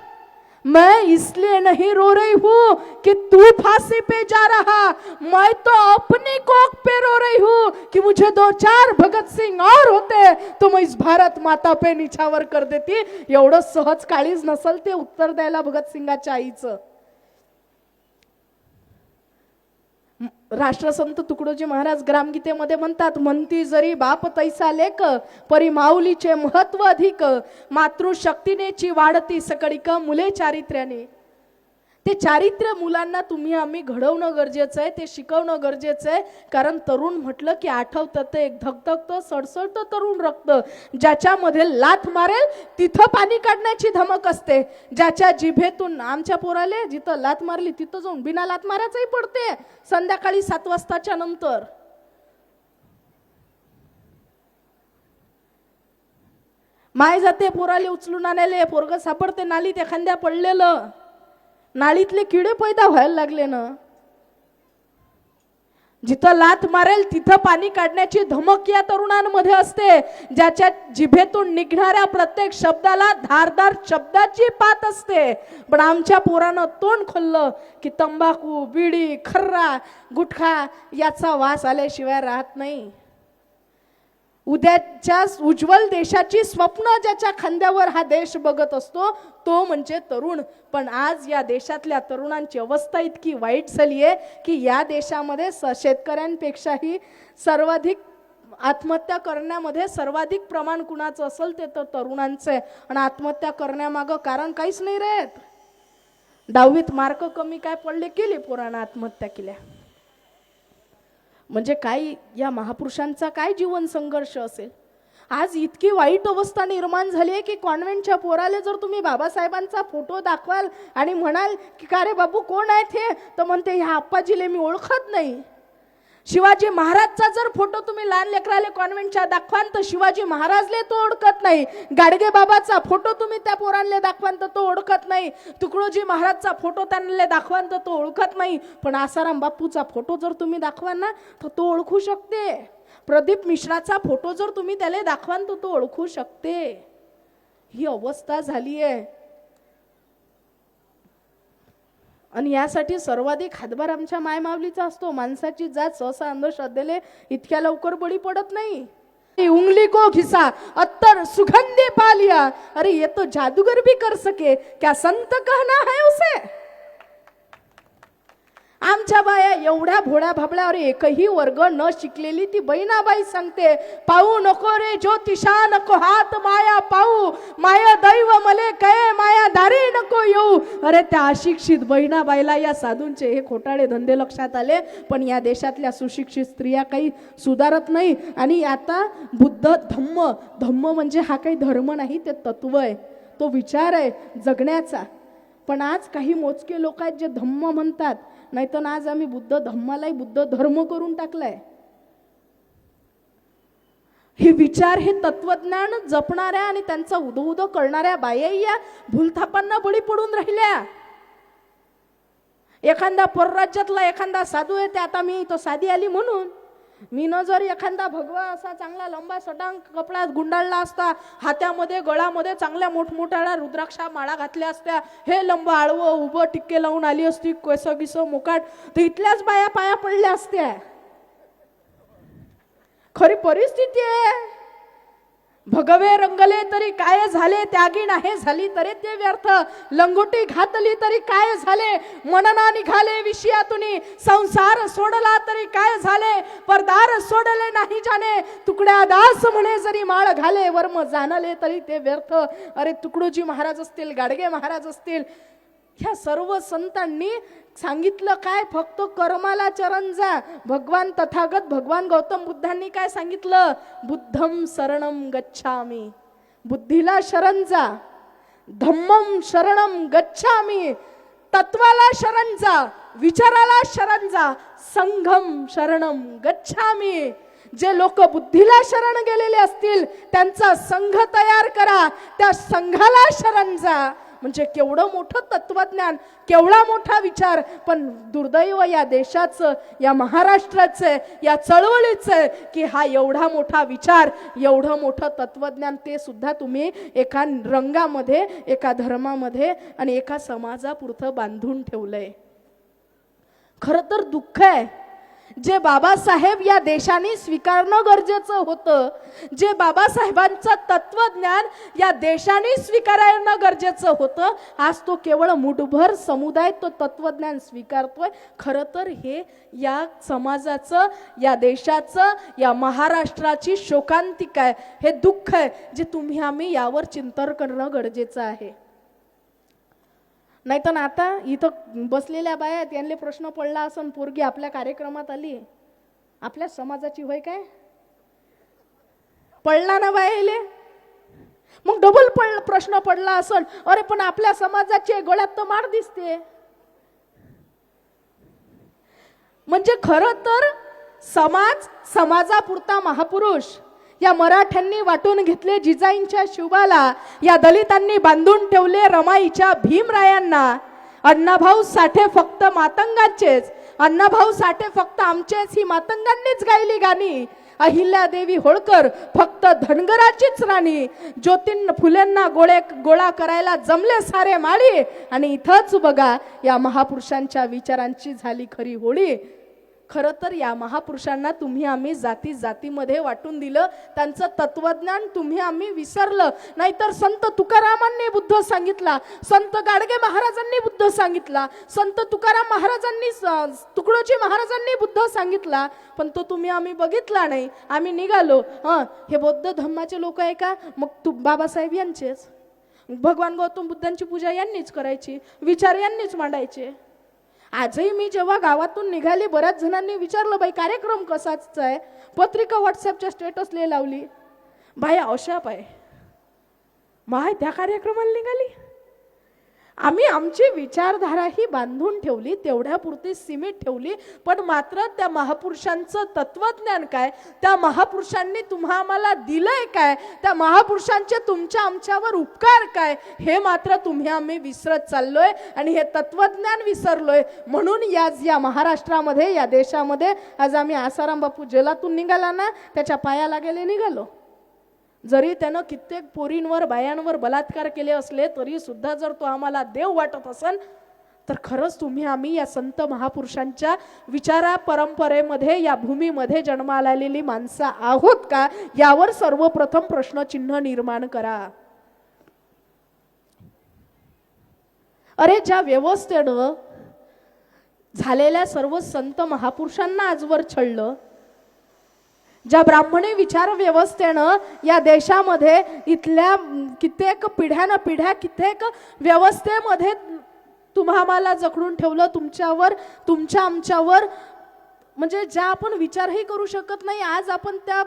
मैं इसलिए नहीं रो रही हूँ कि तू फांसी पे जा रहा, मैं तो अपनी कोख पे रो रही हूँ कि मुझे 2-4 भगत सिंग और होते तो मैं इस भारत माता पे निछावर कर देती. एवढं सहज काळीज नसल ते उत्तर द्यायला भगतसिंगाच्या आईचं. राष्ट्रसंत तुकडोजी महाराज ग्रामगीतेमध्ये म्हणतात, म्हणती जरी बाप तैसा लेक, परी माऊलीचे महत्व अधिक, मातृशक्तीनेची वाढती सकळीक मुले चारित्र्याने. ते चारित्र्य मुलांना तुम्ही आम्ही घडवणं गरजेचं आहे, ते शिकवणं गरजेचं आहे. कारण तरुण म्हटलं की आठवतं ते एक धगधगतं सडसडतं तरुण रक्त, ज्याच्यामध्ये लाथ मारेल तिथं पाणी काढण्याची धमक असते, ज्याच्या जिभेतून. आमच्या पोराले जिथं लाथ मारली तिथं जाऊन बिना लाथ मारायचंही पडते संध्याकाळी 7 वाजताच्या नंतर. माय जाते पोराले उचलून आणायले, पोरग सापडते नालीत एखाद्या पडलेलं, नाळीतले किडे पैदा व्हायला लागले ना. जिथं लाथ मारेल तिथं पाणी काढण्याची धमक या तरुणांमध्ये असते, ज्याच्या जिभेतून निघणाऱ्या प्रत्येक शब्दाला धारदार शब्दाची पात असते. पण आमच्या पोरानं तोंड खोललं की तंबाखू, बिडी, खर्रा, गुटखा याचा वास आल्याशिवाय राहत नाही. उद्याच्या उज्ज्वल देशाची स्वप्न ज्याच्या खांद्यावर हा देश बघत असतो तो म्हणजे तरुण. पण आज या देशातल्या तरुणांची अवस्था इतकी वाईट झाली आहे की या देशामध्ये शेतकऱ्यांपेक्षाही सर्वाधिक आत्महत्या करण्यामध्ये सर्वाधिक प्रमाण कुणाचं असेल ते तर तरुणांचं आहे. आणि आत्महत्या करण्यामागं कारण काहीच नाही रे. 10वीत मार्क कमी काय पडले, केले पोरानं आत्महत्या केल्या. म्हणजे काय या महापुरुषांचा काय जीवन संघर्ष असेल. आज इतकी वाईट अवस्था निर्माण झाली आहे की कॉन्व्हेंटच्या पोराले जर तुम्ही बाबासाहेबांचा फोटो दाखवाल आणि म्हणाल की का रे बाबू कोण आहेत हे, तर म्हणते ह्या आप्पाजीले मी ओळखत नाही. शिवाजी महाराजचा जर फोटो तुम्ही लहान लेकराले कॉन्व्हेंटच्या दाखवाल तर शिवाजी महाराजले तो ओळखत नाही. गाडगे बाबाचा फोटो तुम्ही त्या पोरांले दाखवाल तर तो ओळखत नाही. तुकडोजी महाराजचा फोटो त्यांना दाखवाल तर तो ओळखत नाही. पण आसाराम बापूचा फोटो जर तुम्ही दाखवाल ना तर तो ओळखू शकते. प्रदीप मिश्राचा फोटो जर तुम्ही त्याला दाखवाल तर तो ओळखू शकते. ही अवस्था झाली आहे. आणि यासाठी सर्वाधिक हातभार आमच्या मायमावलीचा असतो. माणसाची जात सहसा अंधश्रद्धेले इतक्या लवकर बळी पडत नाही. उंगली को घिसा अत्तर सुगंधी पा लिया, अरे ये तो जादूगर भी कर सके, क्या संत कहना है उसे. आमच्या बाया एवढ्या भोळ्या भाबळ्या, अरे एकही वर्ग न शिकलेली ती बहिणाबाई सांगते, पाहू नको रे ज्योतिषा नको हात माया पाहू, माया दैव मले कये माया दारी नको येऊ. अरे त्या अशिक्षित बहिणाबाईला या साधूंचे हे खोटाडे धंदे लक्षात आले. पण या देशातल्या सुशिक्षित स्त्रिया काही सुधारत नाही. आणि आता बुद्ध धम्म, धम्म म्हणजे हा काही धर्म नाही, ते तत्व आहे, तो विचार आहे जगण्याचा. पण आज काही मोजके लोक आहेत जे धम्म म्हणतात, नाही तर आज आम्ही बुद्ध धम्मालाही बुद्ध धर्म करून टाकलाय. हे विचार, हे तत्वज्ञान जपणाऱ्या आणि त्यांचा उदो करणाऱ्या बाया या भूलथापांना बळी पडून राहिल्या. एखादा परराज्यातला एखादा साधू आहे, ते आता मी तो साधी आली म्हणून मी न जर एखादा भगवा असा चांगला लंबा सटांग कपड्यात गुंडाळला असता, हातामध्ये गळामध्ये चांगल्या मोठमोठ्या रुद्राक्षा माळा घातल्या असत्या, हे लंब आळवं उभं टिक्के लावून आली असती, केस गिस मोकाट, तर इथल्याच बाया पाया पडल्या असत्या. खरी परिस्थिती आहे. भगवे रंगले तरी काय झाले, त्यागी नाही झाली तरी ते व्यर्थ, लंगोटी घातली तरी काय झाले, मनना निघाले विषयातुनी, संसार सोडला तरी काय झाले, परदार सोडले नाही जाणे, तुकड्या दास म्हणे जरी माळ घाले, वर्म जाणले तरी ते व्यर्थ. अरे तुकडोजी महाराज असतील, गाडगे महाराज असतील, ह्या सर्व संतांनी सांगितलं काय, फक्त कर्माला चरण जा. भगवान तथागत भगवान गौतम बुद्धांनी काय सांगितलं, बुद्धम शरणम गच्छामी, बुद्धीला शरण जा. धम्मम शरणम गच्छामी, तत्वाला शरण जा, विचाराला शरण जा. संघम शरणम गच्छामी, जे लोक बुद्धीला शरण गेलेले असतील त्यांचा संघ तयार करा, त्या संघाला शरण जा. म्हणजे केवढं मोठं तत्वज्ञान, केवढा मोठा विचार. पण दुर्दैव या देशाचं, या महाराष्ट्राचं, या चळवळीचं की हा एवढा मोठा विचार, एवढं मोठं तत्वज्ञान ते सुद्धा तुम्ही एका रंगामध्ये, एका धर्मामध्ये आणि एका समाजापुरतं बांधून ठेवलंय. खरं तर दुःख आहे. जे बाबासाहेब या देशाने स्वीकारणं गरजेचं होतं, जे बाबासाहेबांचं तत्वज्ञान या देशाने स्वीकारणं गरजेचं होतं, आज तो केवळ मुठभर समुदाय तो तत्वज्ञान स्वीकारतोय. खरं तर हे या समाजाचं, या देशाचं, या महाराष्ट्राची शोकांतिका आहे. हे दुःख आहे जे तुम्ही आम्ही यावर चिंतन करणं गरजेचं आहे. नाही तर आता इथं बसलेल्या बाया आहेत, यांना प्रश्न पडला असन, पोरगी आपल्या कार्यक्रमात आली, आपल्या समाजाची होय काय? पडला ना बायाले, मग डबल प्रश्न पडला असन, अरे पण आपल्या समाजाचे गळ्यात तर मार दिसते. म्हणजे खरं तर समाजापुरता महापुरुष या मराठ्यांनी वाटून घेतले जिजाईंच्या शिवबाला, या दलितांनी बांधून ठेवले रमाईच्या भीमरायांना. अण्णाभाऊ साठे फक्त मातंगांचेच, अण्णाभाऊ साठे फक्त आमचेच ही मातंगांनीच गायली गाणी. अहिल्यादेवी होळकर फक्त धनगराचीच राणी. ज्योतीन फुलेंना गोळा करायला जमले सारे माळी. आणि इथंच बघा या महापुरुषांच्या विचारांची झाली खरी होळी. खरं तर या महापुरुषांना तुम्ही आम्ही जातीमध्ये वाटून दिलं, त्यांचं तत्वज्ञान तुम्ही आम्ही विसरलं. नाहीतर संत तुकारामांनी बुद्ध सांगितला, संत गाडगे महाराजांनी बुद्ध सांगितला, संत तुकाराम महाराजांनी तुकडोजी महाराजांनी बुद्ध सांगितला, पण तो तुम्ही आम्ही बघितला नाही. आम्ही निघालो, हे बौद्ध धर्माचे लोक आहे का? मग बाबासाहेब यांचेच, भगवान गौतम बुद्धांची पूजा यांनीच करायची, विचार यांनीच मांडायचे. आजही मी जेव्हा गावातून निघाली, बऱ्याच जणांनी विचारलं, बाई कार्यक्रम कसाच आहे? पत्रिका व्हॉट्सअपच्या स्टेटसला लावली, बाई अशाप आहे माय त्या कार्यक्रमाला निघाली. आम्ही आमची विचारधारा ही बांधून ठेवली, तेवढ्या पुरती सीमित ठेवली. पण मात्र त्या महापुरुषांचं तत्वज्ञान काय, त्या महापुरुषांनी तुम्हा आम्हाला दिलंय काय, त्या महापुरुषांचे तुमच्या आमच्यावर उपकार काय, हे मात्र तुम्ही आम्ही विसरत चाललोय आणि हे तत्वज्ञान विसरलोय. म्हणून या महाराष्ट्रामध्ये, या देशामध्ये आज आम्ही आसाराम बापू जेलातून निघाला ना, त्याच्या पायाला गेले निघालो. जरी त्यानं कित्येक पोरींवर बायांवर बलात्कार केले असले तरी सुद्धा जर तो आम्हाला देव वाटत असेल, तर खरंच तुम्ही आम्ही या संत महापुरुषांच्या विचारा परंपरेमध्ये, या भूमीमध्ये जन्माला आलेली माणसं आहोत का, यावर सर्वप्रथम प्रश्नचिन्ह निर्माण करा. अरे ज्या व्यवस्थेनं झालेल्या सर्व संत महापुरुषांना आजवर छळलं, ज्या ब्राह्मणी विचार व्यवस्थेनं या देशामध्ये इथल्या कित्येक पिढ्या कित्येक व्यवस्थेमध्ये तुम्हाला जखडून ठेवलं, तुमच्या आमच्यावर, म्हणजे ज्या आपण विचारही करू शकत नाही. आज आपण त्या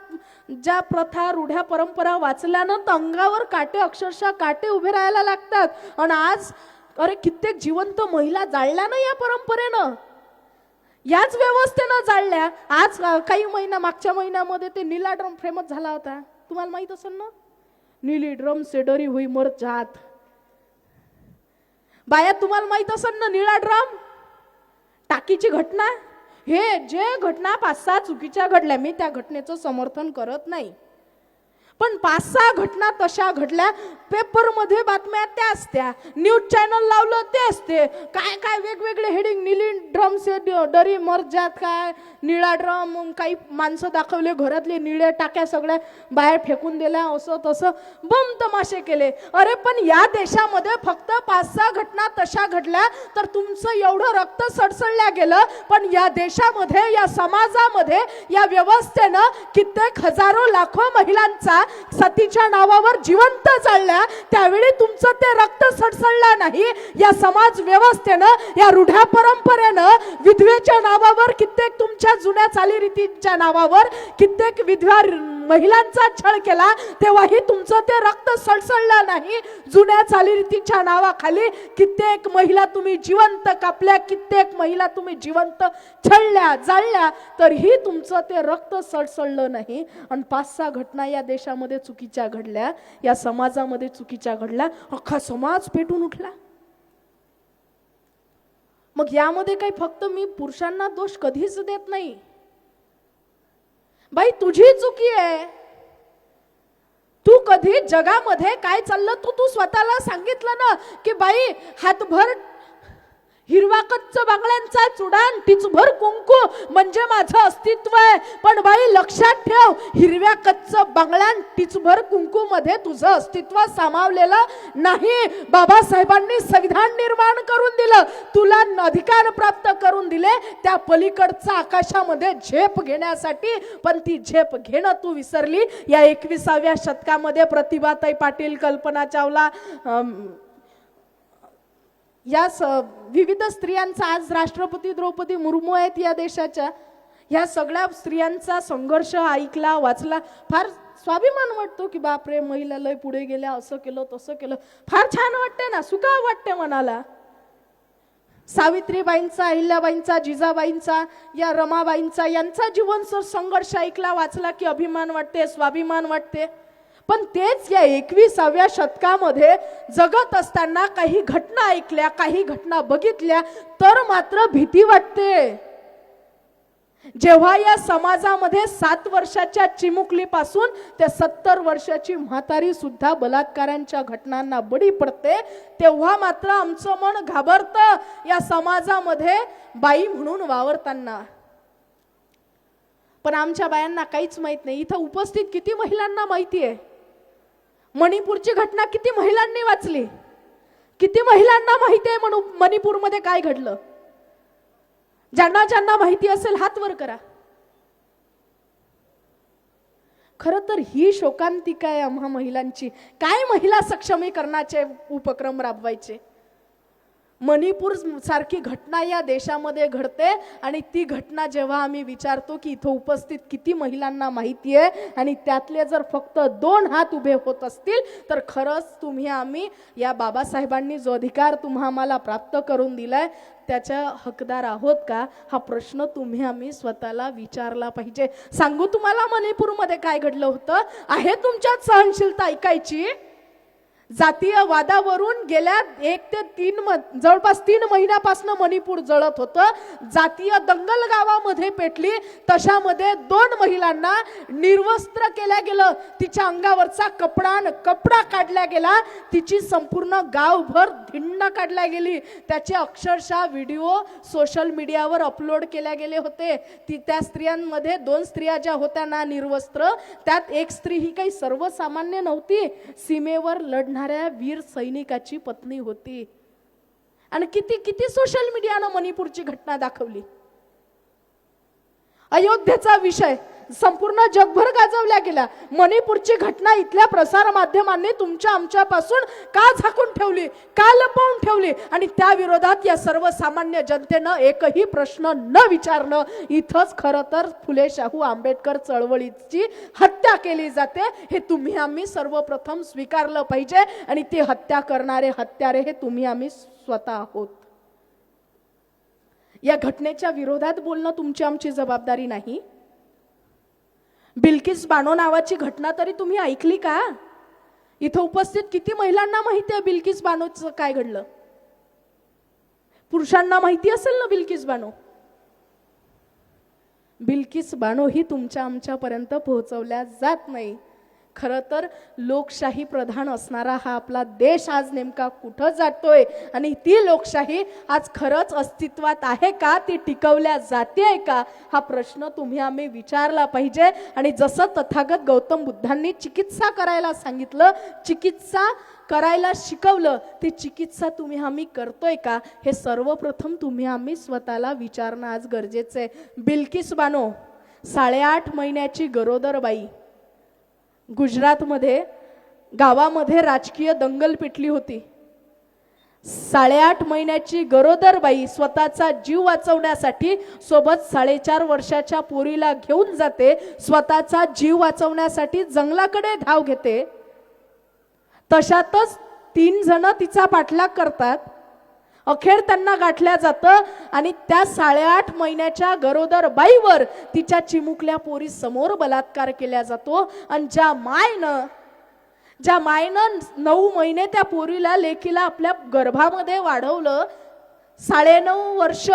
ज्या प्रथा रूढ्या परंपरा वाचल्यानं तर अंगावर काटे, अक्षरशः काटे उभे राहायला लागतात. आणि आज अरे कित्येक जिवंत महिला जाळल्या ना या परंपरेनं, याच व्यवस्थेनं जाळल्या. आज काही मागच्या महिन्यामध्ये ते नीला ड्रम फेमस झाला होता, तुम्हाला माहित असेल ना, नीली ड्रम से डरी हुई मर जात. बाया तुम्हाला माहित असेल ना, निळा ड्रम टाकीची घटना, हे जे घटना 5-6 चुकीच्या घडल्या, मी त्या घटनेचं समर्थन करत नाही, पण 5-6 घटना तशा घडल्या. पेपरमध्ये बातम्या त्या असत्या, न्यूज चॅनल लावलं ते असते, काय वेगवेगळे हेडिंग, नीली ड्रम से डरी मर जात, काय निळा ड्रम, काही माणसं दाखवले घरातले निळे टाक्या सगळ्या बाहेर फेकून दिल्या, असं तसं बम तमाशे केले. अरे पण या देशामध्ये फक्त 5-6 घटना तशा घडल्या तर तुमचं एवढं रक्त सडसडल्या गेलं. पण या देशामध्ये, या समाजामध्ये, या व्यवस्थेनं कित्येक हजारो लाखो महिलांचा सतीच्या नावावर जिवंत जाळल्या, त्यावेळी तुमचं ते रक्त सडसडलं नाही. या समाज व्यवस्थेनं, या रूढ्या परंपरेनं विधवेच्या नावावर, कित्येक तुमच्या जुन्या चालीरीतीच्या नावावर कित्येक विधवा महिलांचा छळ केला, तेव्हाही तुमचं ते रक्त सडसडलं नाही. जुन्या चालीरीतीच्या नावाखाली कित्येक महिला तुम्ही जिवंत कापल्या, कित्येक महिला तुम्ही जिवंत छळल्या, जाळल्या, तरीही तुमचं ते रक्त सडसडलं नाही. आणि 5-6 घटना या देशामध्ये चुकीच्या घडल्या, या समाजामध्ये चुकीच्या घडल्या, अख्खा समाज पेटून उठला. मग यामध्ये काही फक्त मी पुरुषांना दोष कधीच देत नाही. बाई तुझी चुकी आहे. तू कधी जगामध्ये काय चाललं तू स्वतःला सांगितलं ना की बाई हातभर हिरवा कच्च बांगड्यांचा चुडान, टिचभर कुंकू म्हणजे माझं अस्तित्व आहे. पण बाई लक्षात ठेव, हिरव्या कच्च बांगड्यां टिचभर कुंकू मध्ये तुझं अस्तित्व सामावलेलं नाही. बाबासाहेबांनी संविधान निर्माण करून दिलं, तुला अधिकार प्राप्त करून दिले त्या पलीकडच्या आकाशामध्ये झेप घेण्यासाठी, पण ती झेप घेणं तू विसरली. या 21व्या शतकामध्ये प्रतिभाताई पाटील, कल्पना चावला, विविध स्त्रियांचा, आज राष्ट्रपती द्रौपदी मुर्मू आहेत या देशाच्या, ह्या सगळ्या स्त्रियांचा संघर्ष ऐकला, वाचला, फार स्वाभिमान वाटतो की बापरे, महिला लय पुढे गेल्या, असं केलं तसं केलं, फार छान वाटते ना, सुखाव वाटते मनाला. सावित्रीबाईंचा, अहिल्याबाईंचा, जिजाबाईंचा, या रमाबाईंचा, यांचा जीवन संघर्ष ऐकला, वाचला की अभिमान वाटते, स्वाभिमान वाटते. पण तेच या 21व्या शतकामध्ये जगत असताना काही घटना ऐकल्या, काही घटना बघितल्या तर मात्र भीती वाटते. जेव्हा या समाजामध्ये 7 वर्षाच्या चिमुकलीपासून ते 70 वर्षाची म्हातारी सुद्धा बलात्कारांच्या घटनांना बळी पडते, तेव्हा मात्र आमचं मन घाबरतं या समाजामध्ये बाई म्हणून वावरताना. पण आमच्या बायांना काहीच माहित नाही. इथं उपस्थित किती महिलांना माहिती आहे? मणिपूरची घटना किती महिलांनी वाचली? किती महिलांना माहिती आहे मणिपूरमध्ये काय घडलं? ज्यांना ज्यांना माहिती असेल हात वर करा. खरं तर ही शोकांतिका आहे आम्हा महिलांची. काय महिला सक्षमीकरणाचे उपक्रम राबवायचे? मणिपूर सारखी घटना या देशामध्ये घडते आणि ती घटना जेव्हा आम्ही विचारतो की इथं उपस्थित किती महिलांना माहिती आहे आणि त्यातले जर फक्त 2 हात उभे होत असतील तर खरंच तुम्ही आम्ही या बाबासाहेबांनी जो अधिकार तुम्हा आम्हाला प्राप्त करून दिलाय त्याच्या हकदार आहोत का, हा प्रश्न तुम्ही आम्ही स्वतःला विचारला पाहिजे. सांगू तुम्हाला मणिपूरमध्ये काय घडलं होतं? आहे तुमच्यात सहनशीलता ऐकायची? जातीय वादावरून गेल्या 1 ते 3 जवळपास 3 महिन्यापासून मणिपूर जळत होतं. जातीय दंगल गावामध्ये पेटली, तशामध्ये 2 महिलांना निर्वस्त्र केल्या गेलं, तिच्या अंगावरचा कपडा काढला गेला, तिची संपूर्ण गावभर धिंड काढल्या गेली. त्याचे अक्षरशः व्हिडिओ सोशल मीडियावर अपलोड केल्या गेले होते. त्या स्त्रियांमध्ये 2 स्त्रिया ज्या होत्या ना निर्वस्त्र, त्यात एक स्त्री ही काही सर्वसामान्य नव्हती, सीमेवर लढणाऱ्या वीर सैनिकाची पत्नी होती. आणि किती किती सोशल मीडियानं मणिपूरची घटना दाखवली. अयोध्येचा विषय संपूर्ण जगभर गाजवला गेला. मणिपूरची घटना इथल्या प्रसार माध्यमांनी तुमच्या आमच्यापासून का झाकून ठेवली, का लपवून ठेवली? आणि त्या विरोधात या सर्वसामान्य जनतेनं एकही प्रश्न न विचारणं, इथंच खरं तर फुले शाहू आंबेडकर चळवळीची हत्या केली जाते, हे तुम्ही आम्ही सर्वप्रथम स्वीकारलं पाहिजे. आणि ते हत्या करणारे हत्यारे हे तुम्ही आम्ही स्वतः आहोत. या घटनेच्या विरोधात बोलणं तुमची आमची जबाबदारी नाही. बिल्किस बानो नावाची घटना तरी तुम्ही ऐकली का? इथं उपस्थित किती महिलांना माहिती आहे बिल्किस बानोचं काय घडलं? पुरुषांना माहिती असेल ना बिल्किस बानो? बिल्किस बानो ही तुमच्या आमच्यापर्यंत पोहोचवल्या जात नाही. खरं तर लोकशाही प्रधान असणारा हा आपला देश आज नेमका कुठं जातोय आणि ती लोकशाही आज खरंच अस्तित्वात आहे का, ती टिकवल्या जाते का, हा प्रश्न तुम्ही आम्ही विचारला पाहिजे. आणि जसं तथागत गौतम बुद्धांनी चिकित्सा करायला सांगितलं, चिकित्सा करायला शिकवलं, ती चिकित्सा तुम्ही आम्ही करतोय का, हे सर्वप्रथम तुम्ही आम्ही स्वतःला विचारणं आज गरजेचं आहे. बिल्किस बानो 8.5 महिन्याची गरोदर बाई, गुजरातमध्ये गावामध्ये राजकीय दंगल पेटली होती. 8.5 महिन्याची गरोदर बाई स्वतःचा जीव वाचवण्यासाठी सोबत 4.5 वर्षाच्या पोरीला घेऊन जाते, स्वतःचा जीव वाचवण्यासाठी जंगलाकडे धाव घेते. तशातच 3 जण तिचा पाठलाग करतात. अखेर त्यांना गाठल्या जातं आणि त्या 8.5 महिन्याच्या गरोदर बाईवर तिच्या चिमुकल्या पोरी समोर बलात्कार केला जातो. आणि ज्या मायनं 9 महिने त्या पोरीला, लेकीला आपल्या गर्भामध्ये वाढवलं, 9.5 वर्ष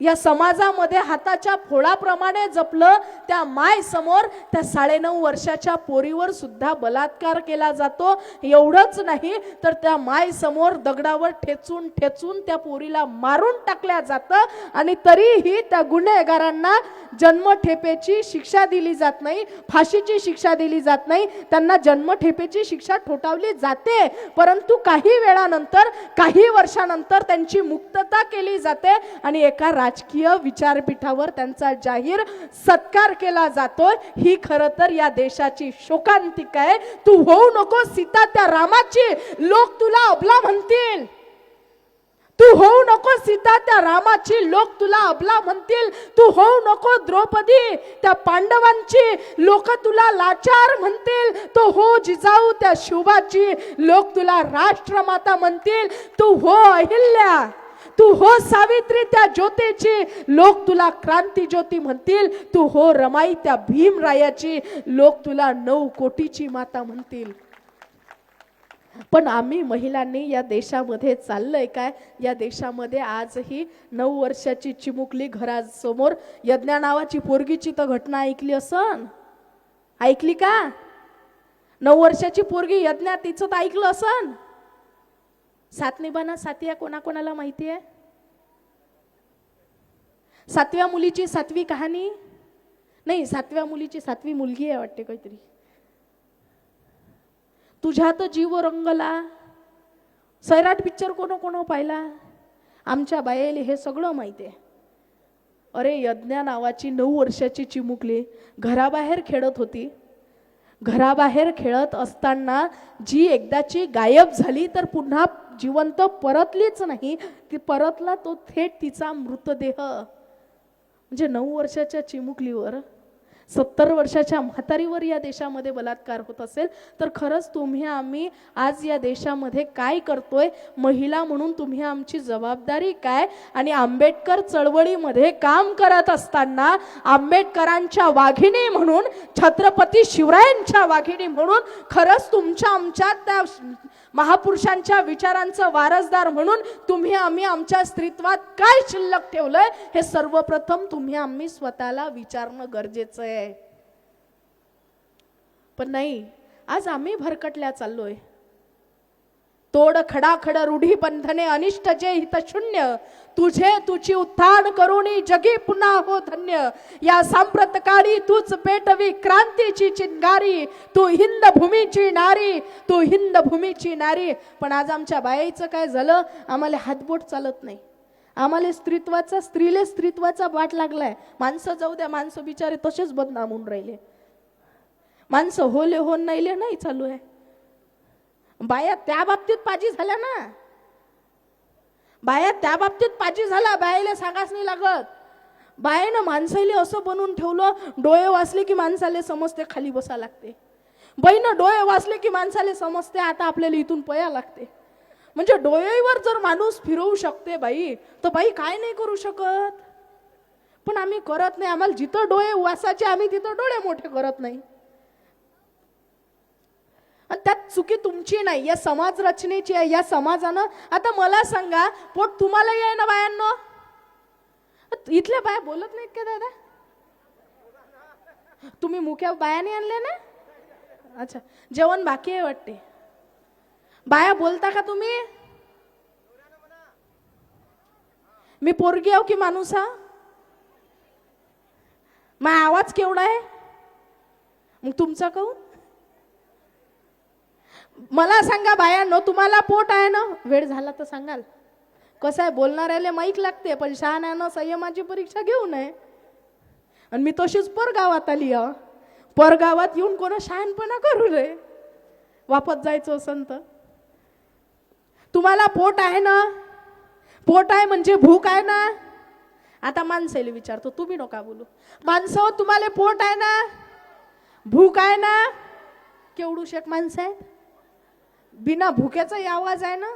या समाजामध्ये हाताच्या फोडाप्रमाणे जपलं, त्या माय समोर त्या 9.5 वर्षाच्या पोरीवर सुद्धा बलात्कार केला जातो. एवढंच नाही तर त्या माय समोर दगडावर ठेचून ठेचून त्या पोरीला मारून टाकल्या जातं. आणि तरीही त्या गुन्हेगारांना जन्मठेपेची शिक्षा दिली जात नाही, फाशीची शिक्षा दिली जात नाही, त्यांना जन्मठेपेची शिक्षा ठोठावली जाते. परंतु काही वेळानंतर, काही वर्षानंतर त्यांची मुक्तता केली जाते आणि एका राजकीय विचारपीठावर त्यांचा जाहीर सत्कार केला जातो. ही खरं तर या देशाची शोकांतिका आहे. तू होऊ नको सीता त्या रामाची, लोक तुला अबला म्हणतील. तू होऊ नको सीता त्या रामाची, लोक तुला अबला म्हणतील. तू होऊ नको द्रौपदी त्या पांडवांची, लोक तुला लाचार म्हणतील. तू हो जिजाऊ त्या शिवबाची, लोक तुला राष्ट्रमाता म्हणतील. तू हो अहिल्या, तू हो सावित्री त्या ज्योतीची, लोक तुला क्रांती ज्योती म्हणतील. तू हो रमाई त्या भीमरायाची, लोक तुला 9 कोटीची माता म्हणतील. पण आम्ही महिलांनी या देशामध्ये चाललंय काय? या देशामध्ये आजही 9 वर्षाची चिमुकली घरासमोर यज्ञा नावाची पोरगीची तर घटना ऐकली असन, ऐकली का? 9 वर्षाची पोरगी यज्ञा, तिचं तर ऐकलं असन. सातनिबाना सातिया कोणाकोणाला माहिती आहे? 7व्या मुलीची 7वी कहाणी नाही, 7व्या मुलीची 7वी मुलगी आहे वाटते काहीतरी. तुझ्यात जीव रंगला, सैराट पिक्चर कोण पाहिला? आमच्या बायेले हे सगळं माहिती आहे. अरे यज्ञा नावाची 9 वर्षाची चिमुकली घराबाहेर खेळत होती. घराबाहेर खेळत असताना जी एकदाची गायब झाली तर पुन्हा जिवंत परतलीच नाही. ती परतला तो थेट तिचा मृतदेह. म्हणजे 9 वर्षाच्या चिमुकलीवर 70 वर्षाच्या म्हातारीवर या देशामध्ये बलात्कार होत असेल तर खरंच तुम्ही आम्ही आज या देशामध्ये काय करतोय? महिला म्हणून तुम्ही आमची जबाबदारी काय? आणि आंबेडकर चळवळीमध्ये काम करत असताना आंबेडकरांच्या वाघिणी म्हणून, छत्रपती शिवरायांच्या वाघिणी म्हणून खरंच तुमच्या आमच्या त्या महापुरुषांच्या विचारांचं वारसदार म्हणून तुम्ही आम्ही आमच्या स्त्रीत्वात काय शिल्लक ठेवलंय हे सर्वप्रथम तुम्ही आम्ही स्वतःला विचारणं गरजेचं आहे. पण नाही, आज आम्ही भरकटल्या चाललोय. तोड खडाखड रूढी बंधने अनिष्ट जे हित शून्य, तुझे तुझी उत्थान करुणी जगी पुन्हा हो धन्य. या सांप्रत काळी तूच पेटवी क्रांतीची चिंगारी, तू हिंद भूमीची नारी, तू हिंद भूमीची नारी. पण आज आमच्या बायाचं काय झालं? आम्हाला हातबोट चालत नाही. आम्हाला स्त्रीले स्त्रीत्वाचा वाट लागलाय. माणसं जाऊ द्या, माणसं बिचारे तसेच बदनाम होऊन राहिले. माणसं होले होऊन नाहीले नाही चालू आहे. बाया त्या बाबतीत पाजी झाल्या ना, बाया त्या बाबतीत पाजी झाला. बायाला सांगाच नाही लागत. बायानं माणसाले असं बनवून ठेवलं, डोळे वाचले की माणसाले समजते खाली बसा लागते. बाईनं डोळे वाचले की माणसाले समजते आता आपल्याला इथून पया लागते. म्हणजे डोळेवर जर माणूस फिरवू शकते बाई, तर बाई काय नाही करू शकत. पण आम्ही करत नाही. आम्हाला जिथं डोळे वाचायचे आम्ही तिथं डोळे मोठे करत नाही. आणि त्यात चुकी तुमची नाही, या समाज रचनेची आहे. या समाजानं, आता मला सांगा, पोट तुम्हाला आहे ना बायांनो? इथल्या बाया बोलत नाहीत का दादा? तुम्ही मुख्या बायाने आणले ना? अच्छा, जेवण बाकी आहे वाटते. बाया बोलता का तुम्ही? मी पोरगी आहो की माणूस हा? माझा आवाज केवढा आहे? मग तुमचा काहून? मला सांगा बायांनो, तुम्हाला पोट आहे ना? वेळ झाला तर सांगाल. कसं आहे, बोलणाऱ्याला माईक लागते, पण शहाण्यानं संयमाची परीक्षा घेऊ नये. आणि मी तशीच परगावात आली आहे. परगावात येऊन कोणा शहाणपणा करू नये. वापस जायचं असन तर. तुम्हाला पोट आहे ना? पोट आहे म्हणजे भूक आहे ना? आता माणसाला विचारतो, तुम्ही नका बोलू. माणसं, तुम्हाला पोट आहे ना? भूक आहे ना? केवढू शेक माणसं आहे, बिना भुक्याचाही आवाज आहे ना?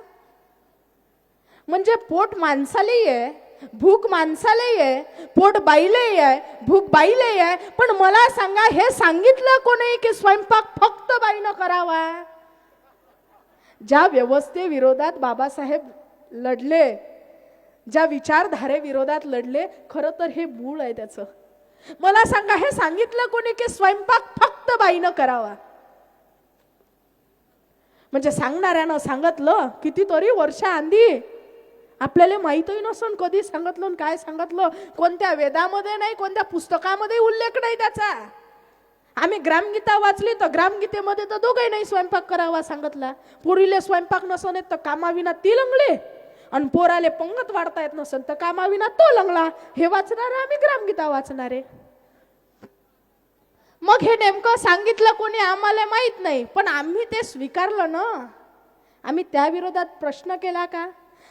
म्हणजे पोट माणसालाही आहे, भूक माणसालाही आहे, पोट बाईलाही आहे, भूक बाईलाही आहे. पण मला सांगा, हे सांगितलं कोणी की स्वयंपाक फक्त बाईनं करावा? ज्या व्यवस्थेविरोधात बाबासाहेब लढले, ज्या विचारधारे विरोधात लढले, खरं तर हे मूळ आहे त्याचं. मला सांगा, हे सांगितलं कोणी की स्वयंपाक फक्त बाईनं करावा? म्हणजे सांगणाऱ्यानं सांगितलं कितीतरी वर्ष आधी, आपल्याला माहितही नसून कधी सांगितलं आणि काय सांगितलं. कोणत्या वेदामध्ये नाही, कोणत्या पुस्तकामध्ये उल्लेख नाही त्याचा. आम्ही ग्रामगीता वाचली तर ग्रामगीतेमध्ये तर दोघे नाही स्वयंपाक करावा सांगितला. पोरीले स्वयंपाक नसन तर कामाविना ती लंगले, आणि पोराले पंगत वाढता येत नसन तर कामाविना तो लंगला. हे वाचणारे आम्ही ग्रामगीता वाचणारे. मग हे नेमकं सांगितलं कोणी आम्हाला माहित नाही, पण आम्ही ते स्वीकारलं ना. आम्ही त्या विरोधात प्रश्न केला का?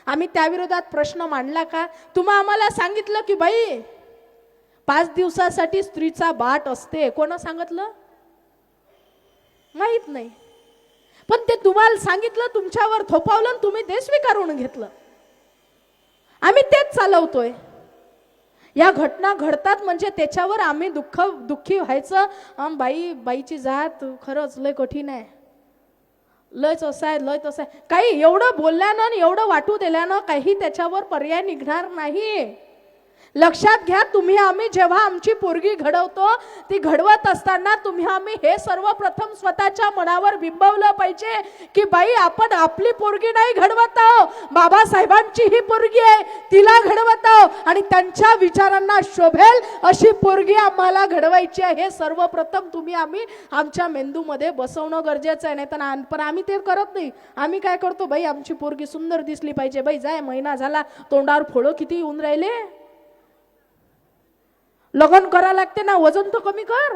आम्ही त्या विरोधात प्रश्न मांडला का? तुम्हा आम्हाला सांगितलं की बाई 5 दिवसासाठी स्त्रीचा बाट असते, कोण सांगितलं? माहित नाही. पण ते तुम्हाला सांगितलं, तुमच्यावर थोपावलं आणि तुम्ही ते स्वीकारून घेतलं. आम्ही तेच चालवतोय. या घटना घडतात म्हणजे त्याच्यावर आम्ही दुःखी व्हायचं. बाईची जात खरंच लय कठीण आहे, लयच असं आहे, लय तसं आहे. काही एवढं बोलल्यानं एवढं वाटू दिल्यानं काही त्याच्यावर पर्याय निघणार नाही. लक्षात घ्या, तुम्ही आम्ही जेव्हा आमची पोरगी घडवतो, ती घडवत असताना तुम्ही आम्ही हे सर्वप्रथम स्वतःच्या मनावर बिंबवलं पाहिजे की बाई आपण आपली पोरगी नाही घडवत आहोत, बाबासाहेबांची ही पोरगी आहे, तिला घडवत आहोत आणि त्यांच्या विचारांना शोभेल अशी पोरगी आम्हाला घडवायची आहे. हे सर्वप्रथम तुम्ही आम्ही आमच्या मेंदूमध्ये बसवणं गरजेचं आहे. नाही तर पण आम्ही ते करत नाही. आम्ही काय करतो, बाई आमची पोरगी सुंदर दिसली पाहिजे, बाई जाय महिना झाला तोंडावर फोळं किती येऊन राहिले, लग्न करा लागते ना, वजन तर कमी कर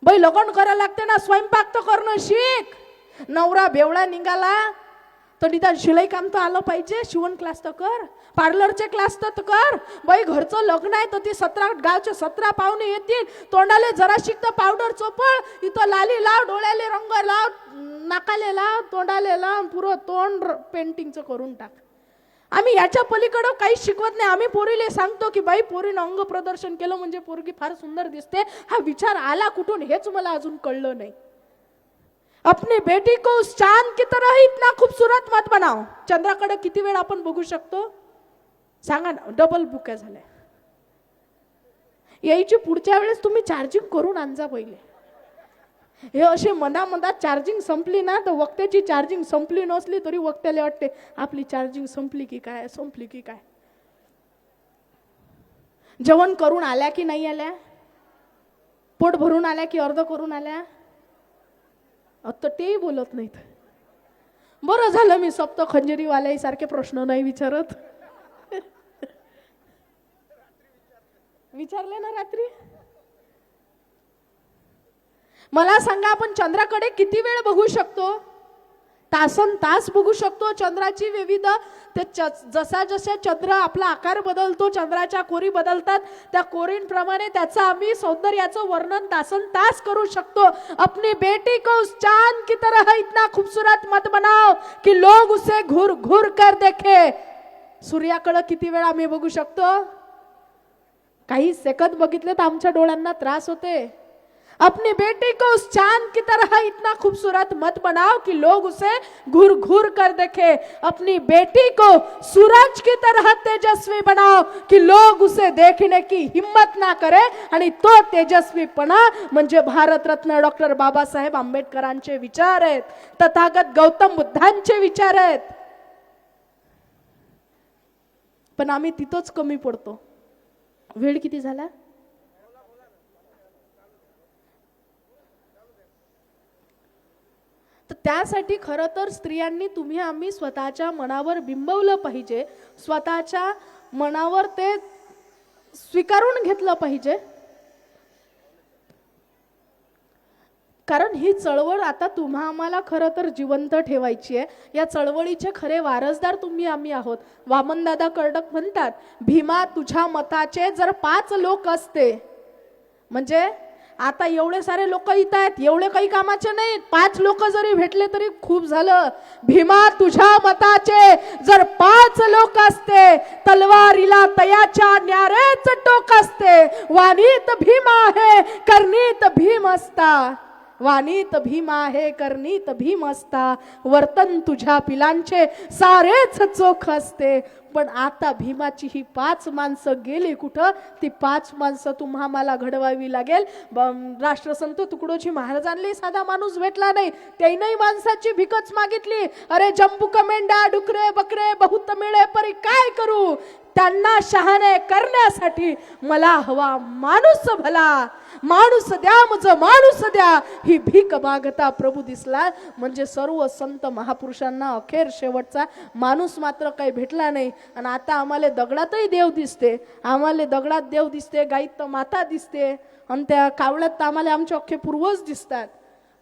बाई, लग्न करा लागते ना, स्वयंपाक तर करणं शिक. नवरा बेवळा निघाला तर निदान शिलाई काम तर आलं पाहिजे, शिवण क्लास तर कर, पार्लरचे क्लास तर कर. बाई घरचं लग्न आहे तर ती 17 गावचे 17 पाहुणे येतील, तोंडाले जरा शिक तर पावडर चोपळ, इथं लाली लाव, डोळ्याले रंग लाव, नाकाले लाव, तोंडाले लाव, पुरं तोंड पेंटिंगचं करून टाक. आम्ही याच्या पलीकडे काही शिकवत नाही. आम्ही पोरीले सांगतो की बाई पोरीनं अंग प्रदर्शन केलं म्हणजे पोरगी फार सुंदर दिसते. हा विचार आला कुठून हेच मला अजून कळलं नाही. अपनी बेटी को उस चांद की तरह ही इतना खूबसूरत मत बनाओ. चंद्राकडे किती वेळ आपण बघू शकतो सांगा ना? डबल बुक झालंय. यायची पुढच्या वेळेस तुम्ही चार्जिंग करून आणजा पहिले. हे असे मधामधात चार्जिंग संपली ना तर वक्त्याची चार्जिंग संपली नसली तरी वक्त्याला वाटते आपली चार्जिंग संपली की काय, संपली की काय. जेवण करून आल्या की नाही आल्या, पोट भरून आल्या की अर्ध करून आल्या, आता तेही बोलत नाहीत. बरं झालं मी सप्त खंजरीवाल्या सारखे प्रश्न नाही विचारत. विचारले ना रात्री. मला सांगा, आपण चंद्राकडे किती वेळ बघू शकतो? तासन तास बघू शकतो. चंद्राची विविध ते जसा जसा चंद्र आपला आकार बदलतो, चंद्राच्या कोरी बदलतात, त्या कोरींप्रमाणे त्याचं आम्ही सौंदर्याचं वर्णन तासन तास करू शकतो. अपनी बेटी को उस चांद की तरह इतना खूबसूरत मत बनाओ कि लोग उसे घूर घूर कर देखे. सूर्याकडे किती वेळ आम्ही बघू शकतो? काही सेकंद बघितले तर आमच्या डोळ्यांना त्रास होते. अपनी बेटी को उस चांद की तरह इतना खूबसूरत मत बनाओ कि लोग उसे घूर घूर कर देखे. अपनी बेटी को सूरज की तरह तेजस्वी बनाओ कि लोग उसे देखने की हिम्मत ना करे. आणि तो तेजस्वीपणा म्हणजे भारतरत्न डॉक्टर बाबासाहेब आंबेडकरांचे विचार आहेत, तथागत गौतम बुद्धांचे विचार आहेत. पण आम्ही तिथंच कमी पडतो. वेळ किती झाला? तर त्यासाठी खरं तर स्त्रियांनी तुम्ही आम्ही स्वतःच्या मनावर बिंबवलं पाहिजे, स्वतःच्या मनावर ते स्वीकारून घेतलं पाहिजे. कारण ही चळवळ आता तुम्हा आम्हाला खरं तर जिवंत ठेवायची आहे. या चळवळीचे खरे वारसदार तुम्ही आम्ही आहोत. वामनदादा कर्डक म्हणतात, भीमा तुझ्या मताचे जर 5 लोक असते, म्हणजे आता एवढे सारे लोक इथं आहेत, एवढे काही कामाचे नाहीत, 5 लोक जरी भेटले तरी खूप झालं. भीमा तुझ्या मताचे जर 5 लोक असते, तलवारीला तयाच्या न्यारेच टोक असते. वाणीत भीम आहे करणीत भीम असता, वाणीत भीम आहे करणीत भीम असता. वर्तन तुझ्या पिलांचे सारेच चोख असते. पण आता भीमाची ही 5 माणसं गेली कुठं? ती 5 माणसं तुम्हा मला घडवावी लागेल. राष्ट्रसंत तुकडोजी महाराजांनी साधा माणूस भेटला नाही, त्याही माणसाची भिकच मागितली. अरे जंबूक मेंढा डुकरे बकरे बहुत मिळे परी काय करू, त्यांना शहाणे करण्यासाठी मला हवा माणूस भला. माणूस द्या मुझ माणूस द्या, ही भीक मागता प्रभू दिसला. म्हणजे सर्व संत महापुरुषांना अखेर शेवटचा माणूस मात्र काही भेटला नाही. आणि आता आम्हाला दगडातही देव दिसते, आम्हाला दगडात देव दिसते, गाईत तर माता दिसते, आणि त्या कावळ्यात तर आम्हाला आमचे अख्खे पूर्वज दिसतात.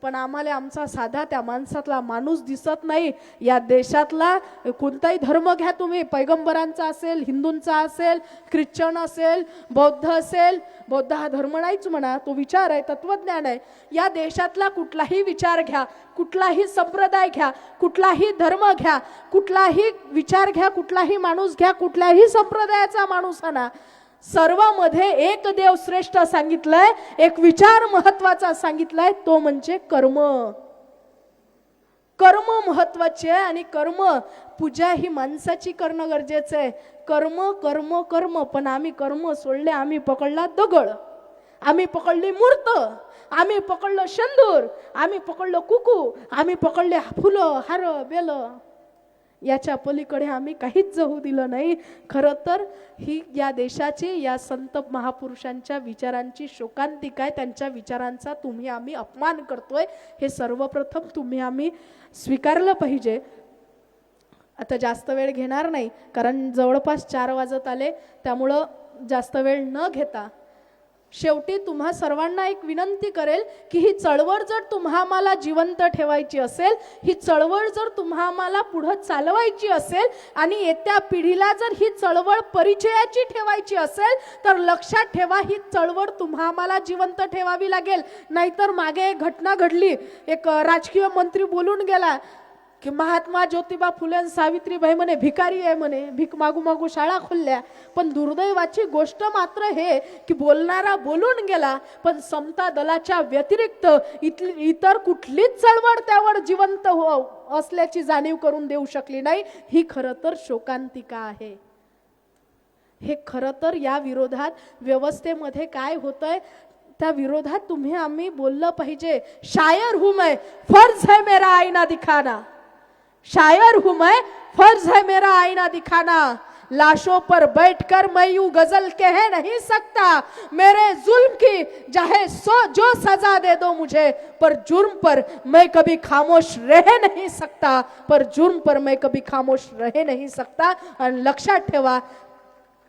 पण आम्हाला आमचा साधा त्या माणसातला माणूस दिसत नाही. या देशातला कोणताही धर्म घ्या तुम्ही, पैगंबरांचा असेल, हिंदूंचा असेल, ख्रिश्चन असेल, बौद्ध असेल. बौद्ध हा धर्म नाहीच म्हणा, तो विचार आहे, तत्वज्ञान आहे. या देशातला कुठलाही विचार घ्या, कुठलाही संप्रदाय घ्या, कुठलाही धर्म घ्या, कुठलाही विचार घ्या, कुठलाही माणूस घ्या, कुठल्याही संप्रदायाचा माणूस आणा, सर्वांमध्ये एक देव श्रेष्ठ सांगितलंय, एक विचार महत्वाचा सांगितलाय, तो म्हणजे कर्म. कर्म महत्वाचे आहे आणि कर्म पूजा ही माणसाची करणं गरजेचं आहे. कर्म कर्म कर्म, पण आम्ही कर्म सोडले, आम्ही पकडला दगड, आम्ही पकडली मूर्त, आम्ही पकडलं शेंदूर, आम्ही पकडलं कुकू, आम्ही पकडले फुलं हार बेल. याच्या पलीकडे आम्ही काहीच जाऊ दिलं नाही. खरं तर ही या देशाची, या संत महापुरुषांच्या विचारांची शोकांतिका आहे. त्यांच्या विचारांचा तुम्ही आम्ही अपमान करतोय, हे सर्वप्रथम तुम्ही आम्ही स्वीकारलं पाहिजे. आता जास्त वेळ घेणार नाही, कारण जवळपास 4 वाजत आले, त्यामुळं जास्त वेळ न घेता शेवटी तुम्हा सर्वांना एक विनंती करेल की ही चळवळ जर तुम्हाला जिवंत ठेवायची असेल, ही चळवळ जर तुम्हाला पुढे चालवायची असेल आणि येत्या पिढीला जर ही चळवळ परिचयाची ठेवायची असेल, तर लक्षात ठेवा, ही चळवळ तुम्हाला जिवंत ठेवावी लागेल. नाहीतर मागे एक घटना घडली, एक राजकीय मंत्री बोलून गेला की महात्मा ज्योतिबा फुले सावित्रीबाई म्हणे भिकारी आहे म्हणे, भीक मागू मागू शाळा खोलल्या. पण दुर्दैवाची गोष्ट मात्र हे की बोलणारा बोलून गेला, पण समता दलाच्या व्यतिरिक्त इतर कुठलीच चळवळ त्यावर जिवंत असल्याची जाणीव करून देऊ शकली नाही. ही खरं तर शोकांतिका आहे. हे खरं तर या विरोधात व्यवस्थेमध्ये काय होतंय त्या विरोधात तुम्ही आम्ही बोललं पाहिजे. शायर हूं मैं, फर्ज है मेरा आईना दिखाना, शायर हूं मैं, फर्ज है मेरा आईना दिखाना, लाशों पर बैठकर मैं यूं गजल कह नहीं सकता, मेरे जुल्म की चाहे जो सजा दे दो मुझे, पर जुर्म पर मैं कभी खामोश रह नहीं सकता, पर जुर्म पर मैं कभी खामोश रह नहीं सकता. आणि लक्षात ठेवा,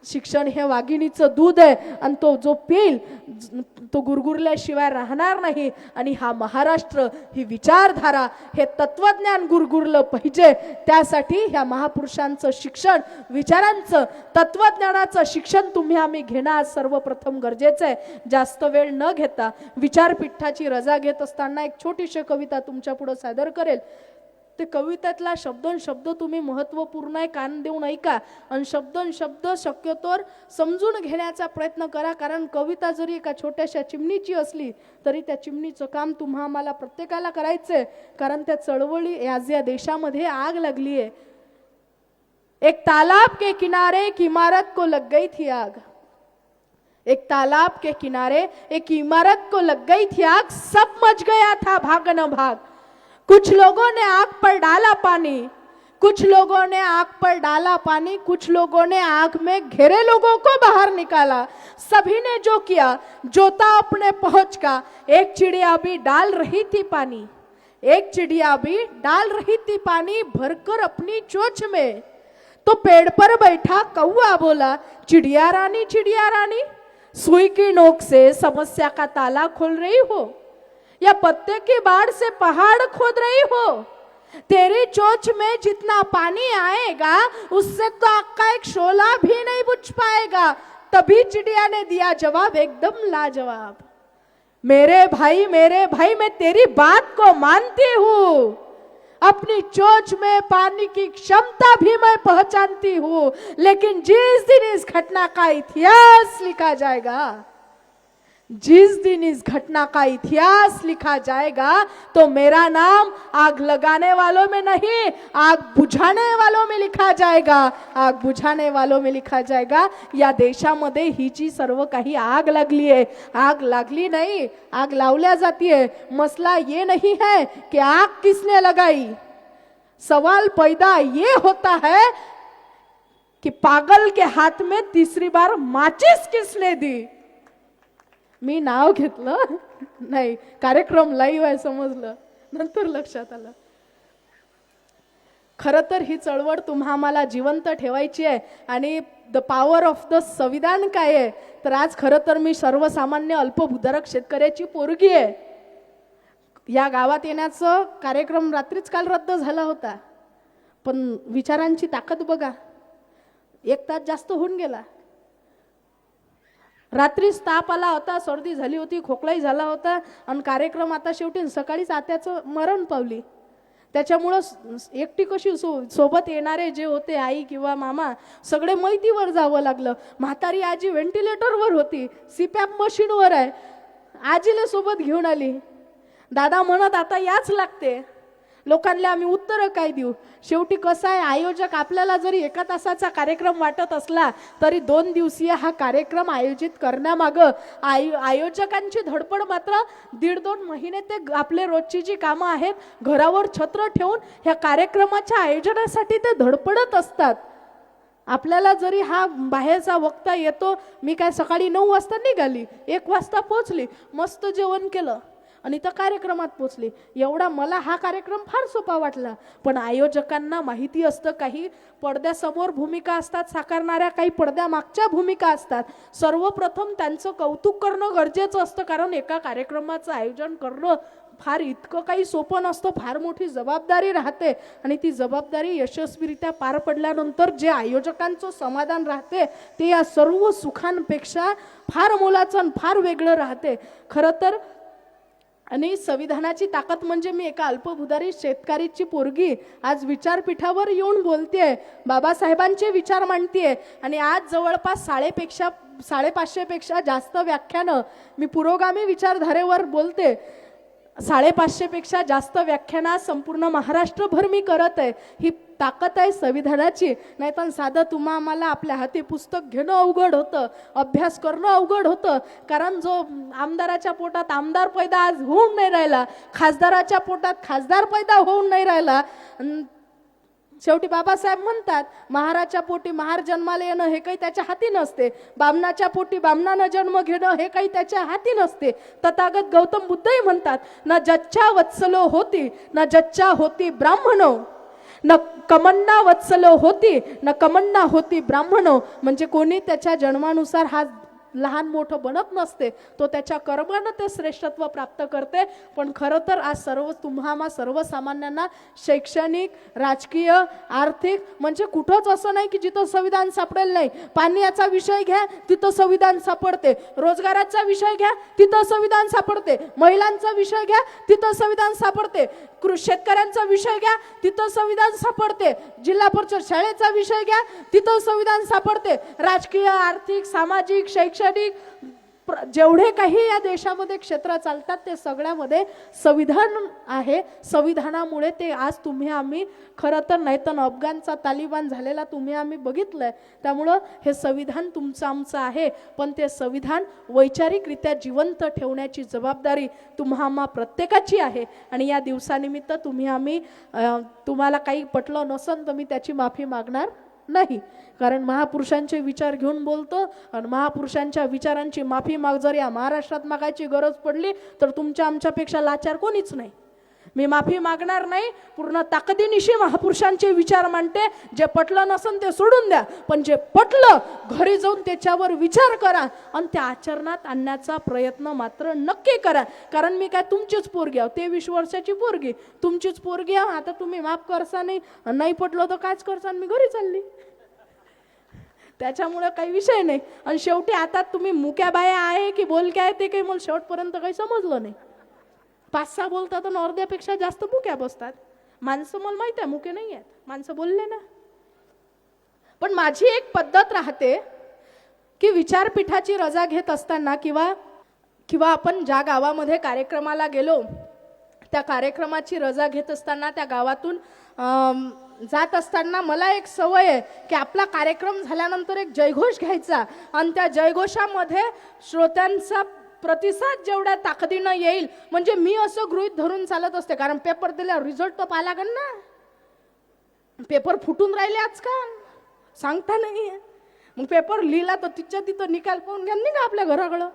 शिक्षण हे वाघिणीचं दूध आहे आणि तो जो पेल तो गुरगुरल्याशिवाय राहणार नाही. आणि हा महाराष्ट्र, ही विचारधारा, हे तत्वज्ञान गुरगुरलं पाहिजे. त्यासाठी ह्या महापुरुषांचं शिक्षण, विचारांचं, तत्वज्ञानाचं शिक्षण तुम्ही आम्ही घेणं सर्वप्रथम गरजेचं आहे. जास्त वेळ न घेता विचारपीठाची रजा घेत असताना एक छोटीशी कविता तुमच्या पुढे सादर करेल. ते कवितेतला शब्द तुम्ही महत्त्वपूर्ण आहे, कान देऊन ऐका आणि शब्द शक्यतोवर समजून घेण्याचा प्रयत्न करा. कारण कविता जरी एका छोट्याशा चिमणीची असली तरी त्या चिमणीचं काम आम्हाला प्रत्येकाला करायचंय. कारण त्या चळवळी आज या देशामध्ये आग लागली आहे. एक तालाब के किनारे एक इमारत को लग गई थी आग, एक तालाब के किनारे एक इमारत को लग गई थी आग, सब मच गया था भाग न भाग. कुछ लोगों ने आग पर डाला पानी, कुछ लोगों ने आग पर डाला पानी, कुछ लोगों ने आग में घिरे लोगों को बाहर निकाला. सभी ने जो किया जोता अपने पहुंच का, एक चिड़िया भी डाल रही थी पानी, एक चिड़िया भी डाल रही थी पानी भरकर अपनी चोंच में. तो पेड़ पर बैठा कौवा बोला, चिड़िया रानी सुई की नोक से समस्या का ताला खोल रही हो, या पत्ते की बाढ़ से पहाड़ खोद रही हो. तेरी चोंच में जितना पानी आएगा उससे तो आग का एक शोला भी नहीं बुझ पाएगा. तभी चिड़िया ने दिया जवाब एकदम लाजवाब, मेरे भाई मैं तेरी बात को मानती हूँ, अपनी चोंच में पानी की क्षमता भी मैं पहचानती हूँ, लेकिन जिस दिन इस घटना का इतिहास लिखा जाएगा, जिस दिन इस घटना का इतिहास लिखा जाएगा, तो मेरा नाम आग लगाने वालों में नहीं, आग बुझाने वालों में लिखा जाएगा, आग बुझाने वालों में लिखा जाएगा. या देशामध्ये ही जी सर्व काही आग लागली आहे, आग लागली नहीं, आग लावल्या जाती है. मसला ये नहीं है कि आग किसने लगाई, सवाल पैदा ये होता है कि पागल के हाथ में तीसरी बार माचिस किसने दी. मी नाव घेतलं नाही, कार्यक्रम लाईव्ह आहे समजलं, नंतर लक्षात आलं. खरं तर ही चळवळ आम्हाला जिवंत ठेवायची आहे. आणि द पॉवर ऑफ द संविधान काय आहे, तर आज खरं तर मी सर्वसामान्य अल्पभूधारक शेतकऱ्याची पोरगी आहे. या गावात येण्याचं कार्यक्रम रात्रीच काल रद्द झाला होता, पण विचारांची ताकद बघा, 1 तास जास्त होऊन गेला. रात्रीच ताप आला होता, सर्दी झाली होती, खोकलाही झाला होता आणि कार्यक्रम आता शेवटी सकाळीच आत्याचं मरण पावली. त्याच्यामुळं एकटी कशी सोबत येणारे जे होते आई किंवा मामा सगळे मैतीवर जावं लागलं. म्हातारी आजी व्हेंटिलेटरवर होती, सीपॅप मशीनवर आहे, आजीला सोबत घेऊन आली. दादा म्हणत आता याच लागते. लोकांना आम्ही उत्तरं काय देऊ. शेवटी कसं आहे, आयोजक आपल्याला जरी 1 तासाचा कार्यक्रम वाटत असला तरी 2 दिवसीय हा कार्यक्रम आयोजित करण्यामागं आयोजकांची धडपड मात्र 1.5-2 महिने ते आपले रोजची जी कामं आहेत घरावर छत्र ठेवून ह्या कार्यक्रमाच्या आयोजनासाठी ते धडपडत असतात. आपल्याला जरी हा बाहेरचा वक्ता येतो, मी काय सकाळी 9 वाजता निघाली, 1 वाजता पोहोचली, मस्त जेवण केलं आणि त्या कार्यक्रमात पोचले. एवढा मला हा कार्यक्रम फार सोपा वाटला. पण आयोजकांना माहिती असतं काही पडद्यासमोर भूमिका असतात साकारणाऱ्या, काही पडद्यामागच्या भूमिका असतात. सर्वप्रथम त्यांचं कौतुक करणं गरजेचं असतं, कारण एका कार्यक्रमाचं आयोजन करणं फार इतकं काही सोपं नसतं, फार मोठी जबाबदारी राहते. आणि ती जबाबदारी यशस्वीरित्या पार पडल्यानंतर जे आयोजकांचं समाधान राहते ते या सर्व सुखांपेक्षा फार मोलाचं आणि फार वेगळं राहते खरं तर. आणि संविधानाची ताकद म्हणजे मी एका अल्पभूधारी शेतकरीची पोरगी आज विचारपीठावर येऊन बोलतेय, बाबासाहेबांचे विचार मांडतेय. आणि आज जवळपास 550 पेक्षा जास्त व्याख्यानं मी पुरोगामी विचारधारेवर बोलते. 550 पेक्षा जास्त व्याख्यानं संपूर्ण महाराष्ट्रभर मी करत आहे. ही ताकद आहे संविधानाची. नाही तर साधं तुम्हा आम्हाला आपल्या हाती पुस्तक घेणं अवघड होतं, अभ्यास करणं अवघड होतं. कारण जो आमदाराच्या पोटात आमदार पैदा आज होऊन नाही राहिला, खासदाराच्या पोटात खासदार पैदा होऊन नाही राहिला. शेवटी बाबासाहेब म्हणतात, महाराच्या पोटी महार जन्माला येणं हे काही त्याच्या हाती नसते, बामणाच्या पोटी बामणानं जन्म घेणं हे काही त्याच्या हाती नसते. तथागत गौतम बुद्धही म्हणतात, न जच्चा वत्सलो होती न जच्चा होती ब्राह्मणो, न कमन्ना वत्सलो होती न कमन्ना होती ब्राह्मणो. म्हणजे कोणी त्याच्या जन्मानुसार हा लहान मोठं बनत नसते, तो त्याच्या कर्मानं ते श्रेष्ठत्व प्राप्त करते. पण खरं तर आज सर्वसामान्यांना शैक्षणिक, राजकीय, आर्थिक म्हणजे कुठंच असं नाही की जिथं संविधान सापडेल नाही. पाण्याचा विषय घ्या तिथं संविधान सापडते, रोजगाराचा विषय घ्या तिथं संविधान सापडते, महिलांचा विषय घ्या तिथं संविधान सापडते, शेतकऱ्यांचा विषय घ्या तिथं संविधान सापडते, जिल्हा परिषद शाळेचा विषय घ्या तिथं संविधान सापडते. राजकीय, आर्थिक, सामाजिक, शैक्षणिक जेवढे काही या देशामध्ये क्षेत्र चालतात ते सगळ्यामध्ये संविधान आहे. संविधानामुळे ते आज तुम्ही आम्ही खरं तर नाही तर अफगाणचा तालिबान झालेला तुम्ही आम्ही बघितलंय. त्यामुळं हे संविधान तुमचं आमचं आहे, पण ते संविधान वैचारिकरित्या जिवंत ठेवण्याची जबाबदारी तुम्हा आम्हा प्रत्येकाची आहे. आणि या दिवसानिमित्त तुम्ही आम्ही तुम्हाला काही पटलं नसन तर मी त्याची माफी मागणार नाही, कारण महापुरुषांचे विचार घेऊन बोलतो आणि महापुरुषांच्या विचारांची माफी माग जर या महाराष्ट्रात मागायची गरज पडली तर तुमच्या आमच्यापेक्षा लाचार कोणीच नाही. मी माफी मागणार नाही, पूर्ण ताकदीनिशी महापुरुषांचे विचार मांडते. जे पटलं नसन ते सोडून द्या, पण जे पटलं घरी जाऊन त्याच्यावर विचार करा आणि त्या आचरणात आणण्याचा प्रयत्न मात्र नक्की करा. कारण मी काय तुमचीच पोरगी आहे, 23 वर्षाची पोरगी तुमचीच पोरगी आहे. आता तुम्ही माफ करसा नाही पटलं तर कायच करसा, मी घरी चालली. त्याच्यामुळे काही विषय नाही. आणि शेवटी आता तुम्ही मुक्या बाया आहे की बोलक्या आहे ते काही मला शेवटपर्यंत काही समजलं नाही. 5-6 बोलतात आणि अर्ध्यापेक्षा जास्त मुक्या बसतात. माणसं मला माहिती आहे मुके नाही आहेत, माणसं बोलले ना. पण माझी एक पद्धत राहते की विचारपीठाची रजा घेत असताना किंवा आपण ज्या गावामध्ये कार्यक्रमाला गेलो त्या कार्यक्रमाची रजा घेत असताना त्या गावातून जात असताना मला एक सवय आहे की आपला कार्यक्रम झाल्यानंतर एक जयघोष घ्यायचा आणि त्या जयघोषामध्ये श्रोत्यांचा प्रतिसाद जेवढ्या ताकदीनं येईल, म्हणजे मी असं गृहीत धरून चालत असते. कारण पेपर दिल्यावर रिझल्ट तर पाहा लागेल ना. पेपर फुटून राहिले आजकाल सांगता नाही. मग पेपर लिहिला तर तिथं निकाल पाहून घ्या का आपल्या घराकडं.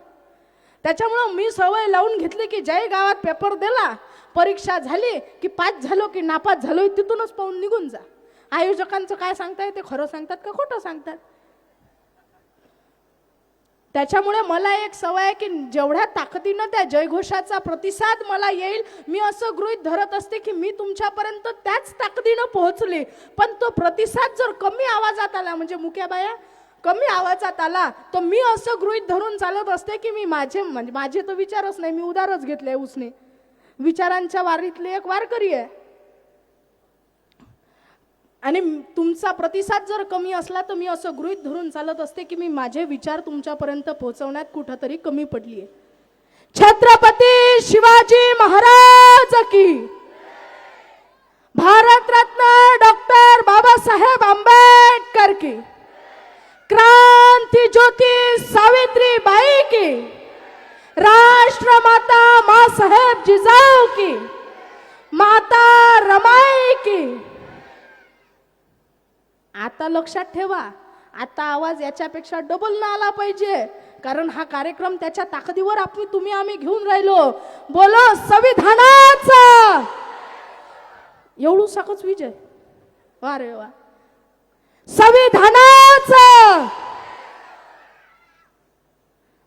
त्याच्यामुळं मी सवय लावून घेतली की ज्याही गावात पेपर दिला, परीक्षा झाली की पास झालो की नापास झालो तिथूनच पाहून निघून जा. आयोजकांचं काय सांगताय, ते खरं सांगतात का खोटं सांगतात. त्याच्यामुळे मला एक सवय आहे की जेवढ्या ताकदीनं त्या जयघोषाचा प्रतिसाद मला येईल, मी असं गृहीत धरत असते की मी तुमच्यापर्यंत त्याच ताकदीनं पोहोचले. पण तो प्रतिसाद जर कमी आवाजात आला, म्हणजे मुक्याबाया कमी आवाजात आला, तर मी असं गृहीत धरून चालत असते की मी माझे तर विचारच नाही, मी उदारच घेतले उसने, विचारांच्या वारीतले एक वारकरी आहे. आणि तुमचा प्रतिसाद जर कमी असला तर मी असं गृहीत धरून चालत असते की मी माझे विचार तुमच्यापर्यंत पोहोचवण्यात कुठंतरी कमी पडली आहे. छत्रपती शिवाजी महाराज की, भारतरत्न डॉक्टर बाबासाहेब आंबेडकर की, क्रांती ज्योती सावित्रीबाई की, राष्ट्रमाता माँ साहेब जिजाऊ की, माता रमाई की. आता लक्षात ठेवा, आता आवाज याच्यापेक्षा डबल न आला पाहिजे, कारण हा कार्यक्रम त्याच्या ताकदीवर आम्ही घेऊन राहिलो. बोलो संविधानाचा, एवढू साकच विजय. वा रे वा. संविधानाचा.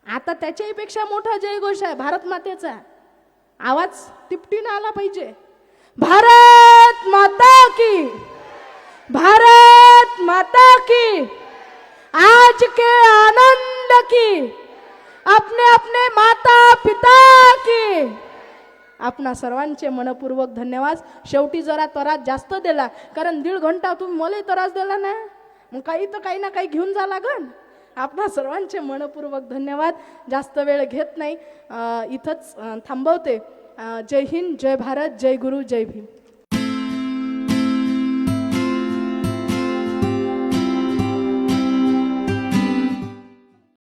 आता त्याच्याही पेक्षा मोठा जयघोष आहे भारत मातेचा. आवाज तिपटीने आला पाहिजे. भारत माता की, भारत माता की, आज के आनंद की, अपने अपने माता पिता की. आपणा सर्वांचे मनपूर्वक धन्यवाद. शेवटी जरा त्रास जास्त दिला, कारण 1.5 घंटा तुम्ही मला त्रास दिला ना, मग काही ना काही घेऊन जा लागन. आपणा सर्वांचे मनपूर्वक धन्यवाद. जास्त वेळ घेत नाही, इथंच थांबवते. जय हिंद, जय भारत, जय गुरु, जय भीम.